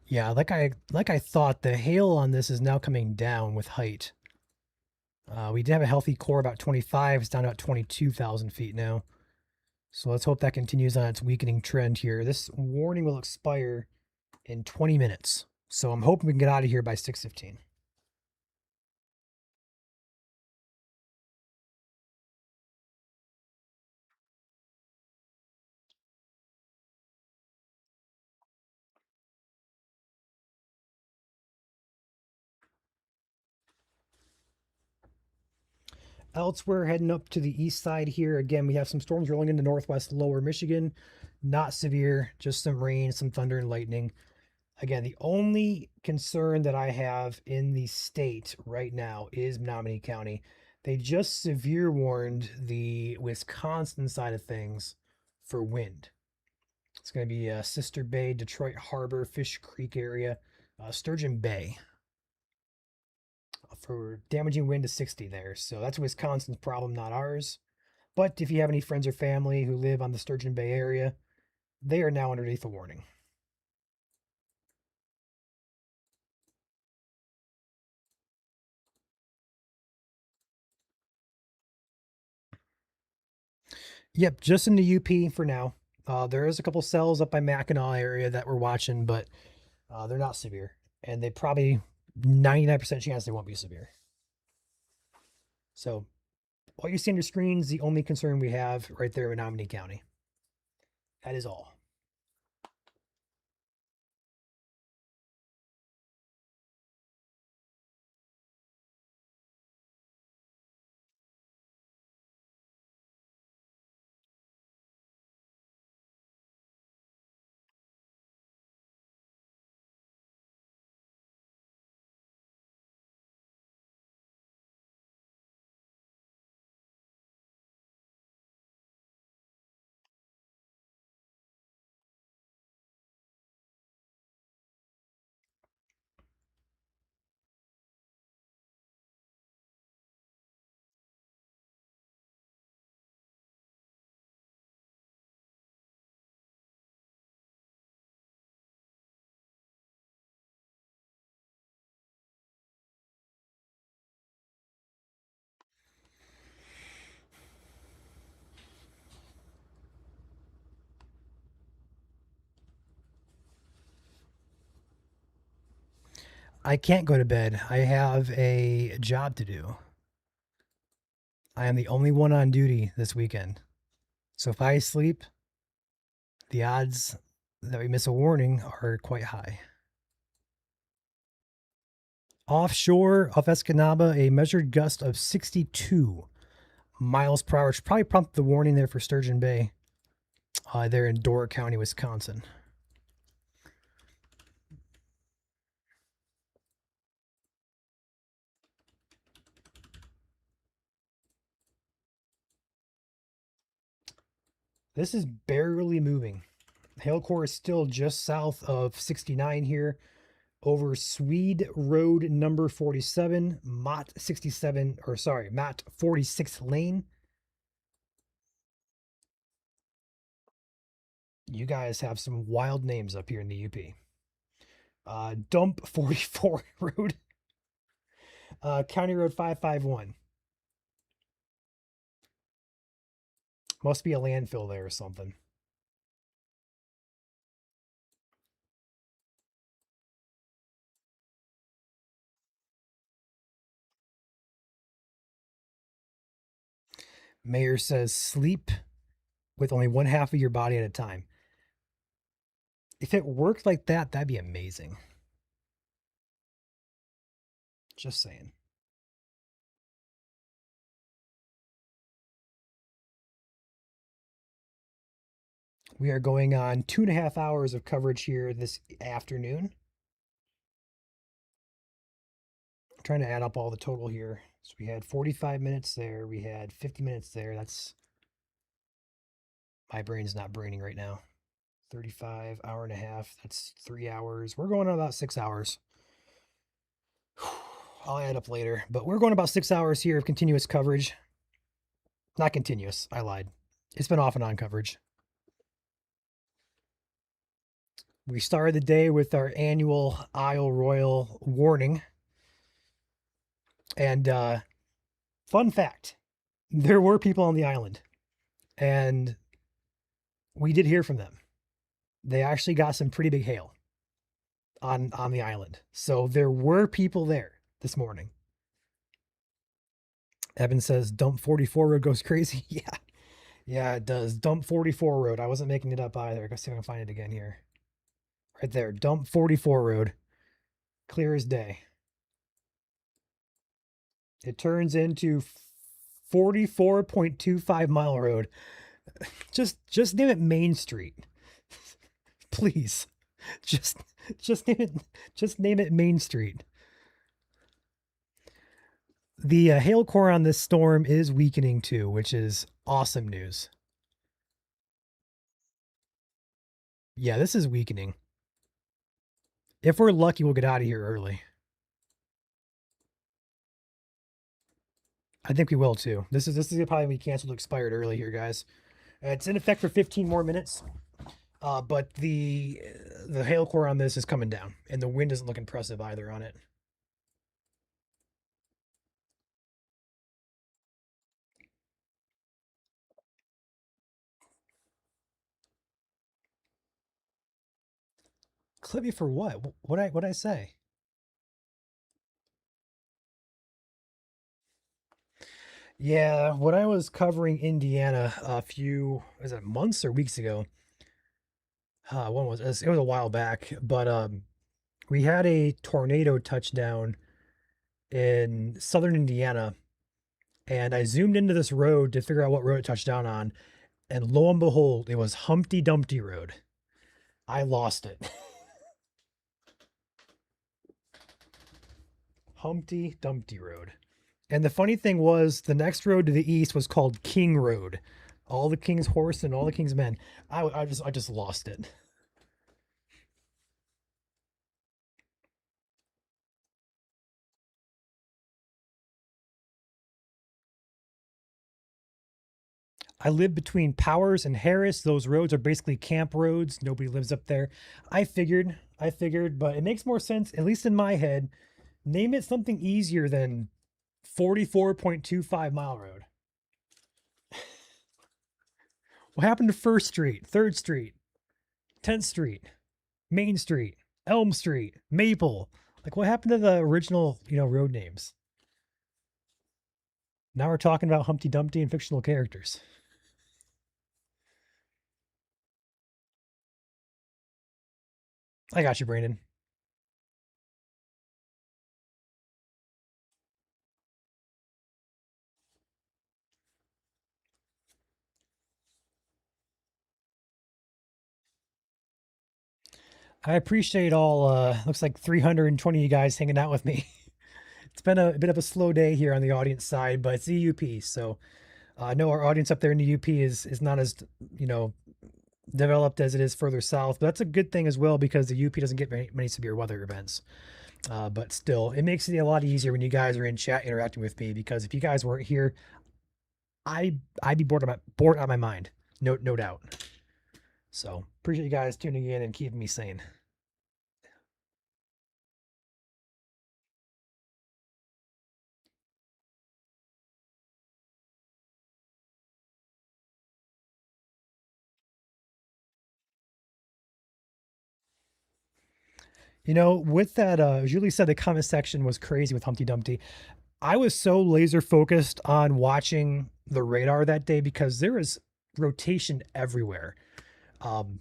Yeah, like I thought, the hail on this is now coming down with height. We did have a healthy core about 25. It's down to about 22,000 feet now. So let's hope that continues on its weakening trend here. This warning will expire in 20 minutes. So I'm hoping we can get out of here by 6:15. Elsewhere, heading up to the east side here, again, we have some storms rolling into northwest lower Michigan. Not severe, just some rain, some thunder and lightning. Again, the only concern that I have in the state right now is Menominee County. They just severe warned the Wisconsin side of things for wind. It's going to be Sister Bay, Detroit Harbor, Fish Creek area, Sturgeon Bay for damaging wind to 60 there. So that's Wisconsin's problem, not ours. But if you have any friends or family who live on the Sturgeon Bay area, they are now underneath the warning. Yep, just in the UP for now. There is a couple cells up by Mackinac area that we're watching, but they're not severe. And they probably 99% chance they won't be severe. So what you see on your screen is the only concern we have right there in Menominee County. That is all. I can't go to bed. I have a job to do. I am the only one on duty this weekend. So if I sleep, the odds that we miss a warning are quite high. Offshore of Escanaba, a measured gust of 62 miles per hour, which probably prompted the warning there for Sturgeon Bay, there in Door County, Wisconsin. This is barely moving. Hail core is still just south of 69 here, over Swede Road number 47, Mott 67, or sorry, Mott 46 lane. You guys have some wild names up here in the UP. Dump 44 Road, County Road 551. Must be a landfill there or something. Mayor says sleep with only one half of your body at a time. If it worked like that, that'd be amazing. Just saying. We are going on 2.5 hours of coverage here this afternoon. I'm trying to add up all the total here. So we had 45 minutes there. We had 50 minutes there. That's, my brain's not braining right now. 35, hour and a half. That's 3 hours. We're going on about 6 hours. I'll add up later, but we're going about 6 hours here of continuous coverage. Not continuous. I lied. It's been off and on coverage. We started the day with our annual Isle Royal warning. And fun fact, there were people on the island, and we did hear from them. They actually got some pretty big hail on the island. So there were people there this morning. Evan says dump 44 road goes crazy. Yeah. Yeah, it does. Dump 44 road. I wasn't making it up either. I see if I can find it again here. Right there. Dump 44 road. Clear as day. It turns into 44.25 mile road. Just name it Main Street. Please. Just name it Main Street. The hail core on this storm is weakening too, which is awesome news. Yeah, this is weakening. If we're lucky, we'll get out of here early. I think we will too. This is probably be canceled, expired early here, guys. It's in effect for 15 more minutes, but the hail core on this is coming down, and the wind doesn't look impressive either on it. Clip me for what? What I say? Yeah, when I was covering Indiana a few, was it months or weeks ago, When was this? It was a while back, but we had a tornado touchdown in southern Indiana, and I zoomed into this road to figure out what road it touched down on, and lo and behold, it was Humpty Dumpty Road. I lost it. Humpty Dumpty Road. And the funny thing was, the next road to the east was called King Road. All the king's horse and all the king's men. I just lost it. I live between Powers and Harris. Those roads are basically camp roads. Nobody lives up there. I figured, but it makes more sense, at least in my head. Name it something easier than 44.25 Mile Road. What happened to First Street, Third Street, 10th Street, Main Street, Elm Street, Maple? Like, what happened to the original, road names? Now we're talking about Humpty Dumpty and fictional characters. I got you, Brandon. I appreciate all, looks like 320 of you guys hanging out with me. It's been a bit of a slow day here on the audience side, but it's the UP. So I know our audience up there in the UP is not as, you know, developed as it is further south, but that's a good thing as well because the UP doesn't get many severe weather events. But still, it makes it a lot easier when you guys are in chat interacting with me because if you guys weren't here, I'd be bored out of my mind. No doubt. So appreciate you guys tuning in and keeping me sane. With that, Julie said the comment section was crazy with Humpty Dumpty. I was so laser focused on watching the radar that day because there is rotation everywhere. Um,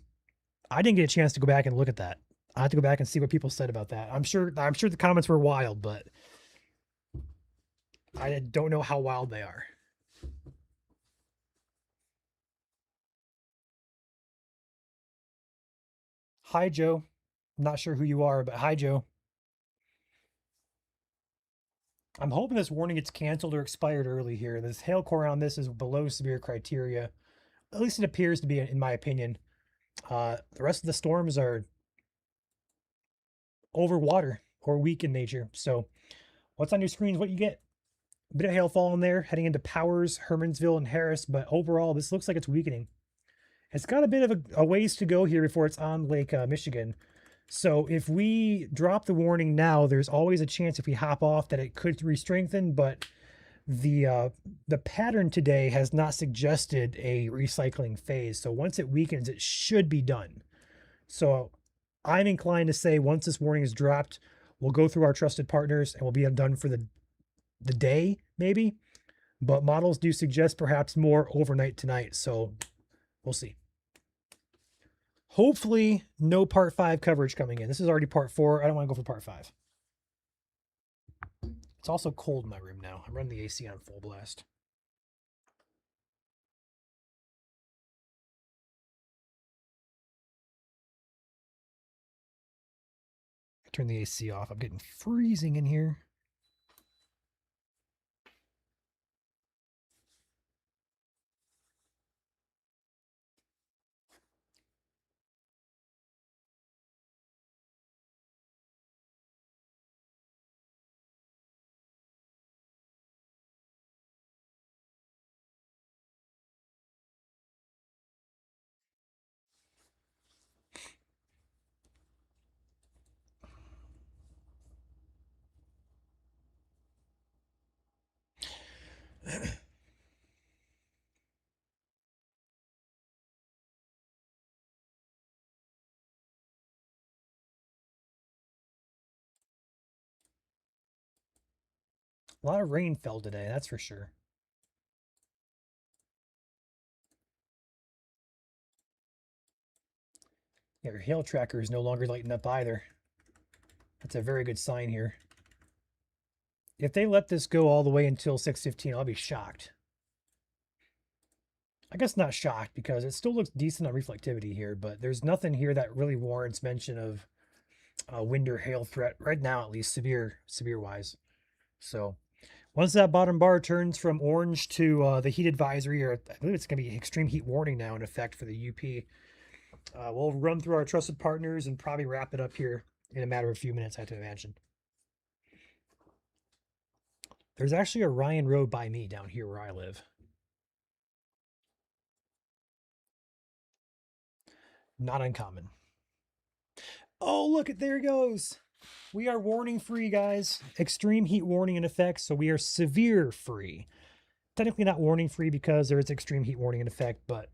I didn't get a chance to go back and look at that. I have to go back and see what people said about that. I'm sure the comments were wild, but I don't know how wild they are. Hi, Joe. Not sure who you are, but hi, Joe. I'm hoping this warning gets canceled or expired early here. This hail core on this is below severe criteria. At least it appears to be, in my opinion. The rest of the storms are over water or weak in nature. So, what's on your screen is what you get. A bit of hail falling there, heading into Powers, Hermansville, and Harris, but overall, this looks like it's weakening. It's got a bit of a ways to go here before it's on Lake Michigan. So if we drop the warning now, there's always a chance if we hop off that it could re-strengthen, but the pattern today has not suggested a recycling phase. So once it weakens, it should be done. So I'm inclined to say once this warning is dropped, we'll go through our trusted partners and we'll be done for the day, maybe. But models do suggest perhaps more overnight tonight. So we'll see. Hopefully, no part 5 coverage coming in. This is already part 4. I don't want to go for part 5. It's also cold in my room now. I'm running the AC on full blast. I turn the AC off. I'm getting freezing in here. A lot of rain fell today, that's for sure. Yeah, your hail tracker is no longer lighting up either. That's a very good sign here. If they let this go all the way until 6:15, I'll be shocked. I guess not shocked because it still looks decent on reflectivity here, but there's nothing here that really warrants mention of a wind or hail threat right now, at least severe wise. So once that bottom bar turns from orange to the heat advisory, or I believe it's going to be extreme heat warning now in effect for the UP, we'll run through our trusted partners and probably wrap it up here in a matter of a few minutes, I have to imagine. There's actually a Ryan Road by me down here where I live. Not uncommon. Oh, look, there it goes. We are warning free, guys. Extreme heat warning in effect, so we are severe free. Technically not warning free because there is extreme heat warning in effect, but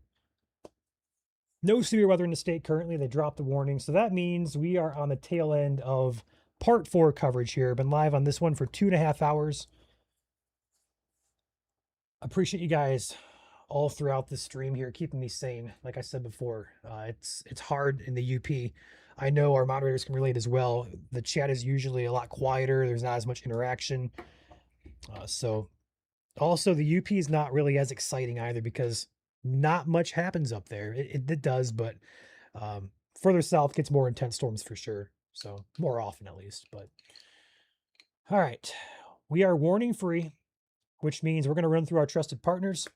no severe weather in the state currently. They dropped the warning, so that means we are on the tail end of part 4 coverage here. Been live on this one for 2.5 hours. Appreciate you guys all throughout the stream here, keeping me sane. Like I said before, it's hard in the UP. I know our moderators can relate as well. The chat is usually a lot quieter. There's not as much interaction. So also the UP is not really as exciting either because not much happens up there. It does, but further south gets more intense storms for sure. So more often at least. But all right, we are warning free, which means we're going to run through our trusted partners.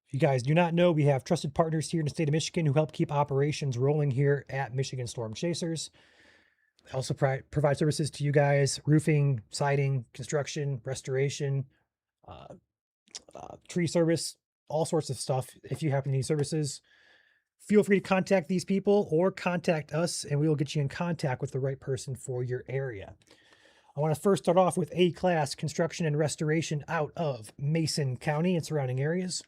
If you guys do not know, we have trusted partners here in the state of Michigan who help keep operations rolling here at Michigan Storm Chasers. They also provide services to you guys: roofing, siding, construction, restoration, tree service, all sorts of stuff. If you happen to need services, feel free to contact these people or contact us and we will get you in contact with the right person for your area. I want to first start off with A-Class Construction and Restoration out of Mason County and surrounding areas.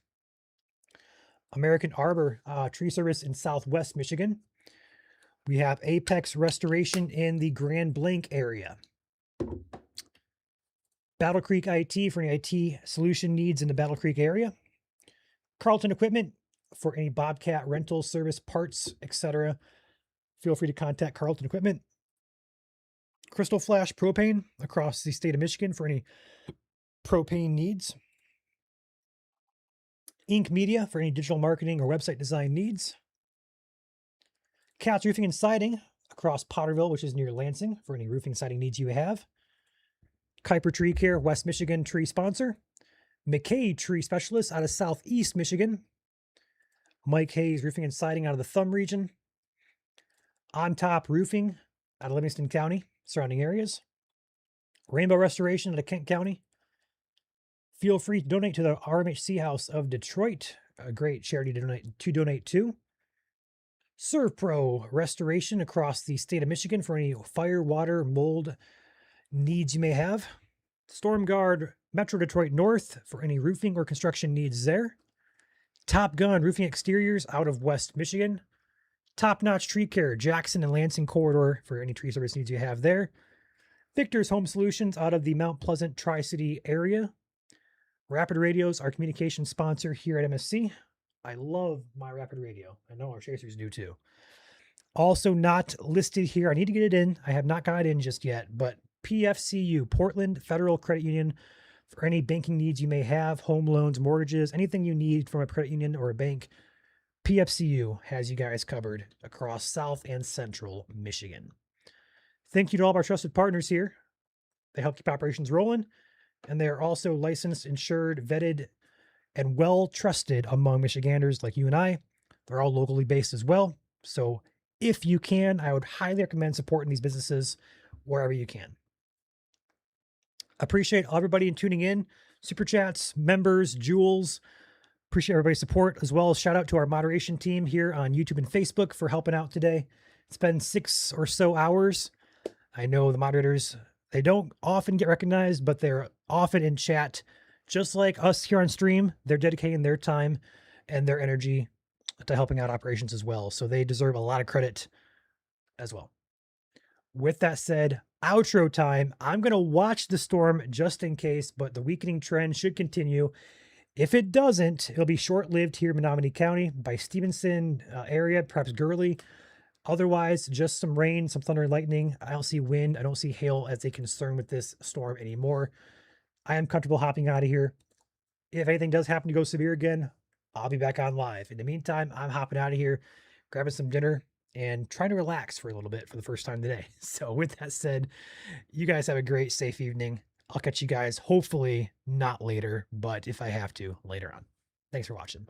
American Arbor Tree Service in Southwest Michigan. We have Apex Restoration in the Grand Blanc area. Battle Creek IT for any IT solution needs in the Battle Creek area. Carlton Equipment for any Bobcat rental service, parts, etc. Feel free to contact Carlton Equipment. Crystal Flash Propane across the state of Michigan for any propane needs. Ink Media for any digital marketing or website design needs. Katz Roofing and Siding across Potterville, which is near Lansing, for any roofing siding needs you have. Kuiper Tree Care, West Michigan tree sponsor. McKay Tree Specialist out of Southeast Michigan. Mike Hayes Roofing and Siding out of the Thumb region. On Top Roofing out of Livingston County, surrounding areas. Rainbow Restoration out of Kent County. Feel free to donate to the RMHC House of Detroit, a great charity to donate to. ServPro Restoration across the state of Michigan for any fire, water, mold needs you may have. StormGuard Metro Detroit North for any roofing or construction needs there. Top Gun Roofing Exteriors out of West Michigan. Top Notch Tree Care Jackson and Lansing Corridor for any tree service needs you have there. Victor's Home Solutions out of the Mount Pleasant Tri-City area. Rapid Radio's our communication sponsor here at MSC. I love my Rapid Radio. I know our chasers do too. Also not listed here. I need to get it in. I have not got it in just yet, but PFCU, Portland Federal Credit Union, for any banking needs you may have, home loans, mortgages, anything you need from a credit union or a bank, PFCU has you guys covered across South and Central Michigan. Thank you to all of our trusted partners here. They help keep operations rolling, and they are also licensed, insured, vetted, and well trusted among Michiganders like you and I. They're all locally based as well. So if you can, I would highly recommend supporting these businesses wherever you can. Appreciate everybody tuning in. Super chats, members, Jules. Appreciate everybody's support, as well as shout out to our moderation team here on YouTube and Facebook for helping out today. It's been 6 or so hours. I know the moderators, they don't often get recognized, but they're often in chat. Just like us here on stream, they're dedicating their time and their energy to helping out operations as well. So they deserve a lot of credit as well. With that said, outro time. I'm going to watch the storm just in case, but the weakening trend should continue. If it doesn't, it'll be short-lived here in Menominee County by Stevenson area, perhaps Gurley. Otherwise, just some rain, some thunder and lightning. I don't see wind. I don't see hail as a concern with this storm anymore. I am comfortable hopping out of here. If anything does happen to go severe again, I'll be back on live. In the meantime, I'm hopping out of here, grabbing some dinner, and trying to relax for a little bit for the first time today. So, with that said, you guys have a great, safe evening. I'll catch you guys hopefully not later, but if I have to, later on. Thanks for watching.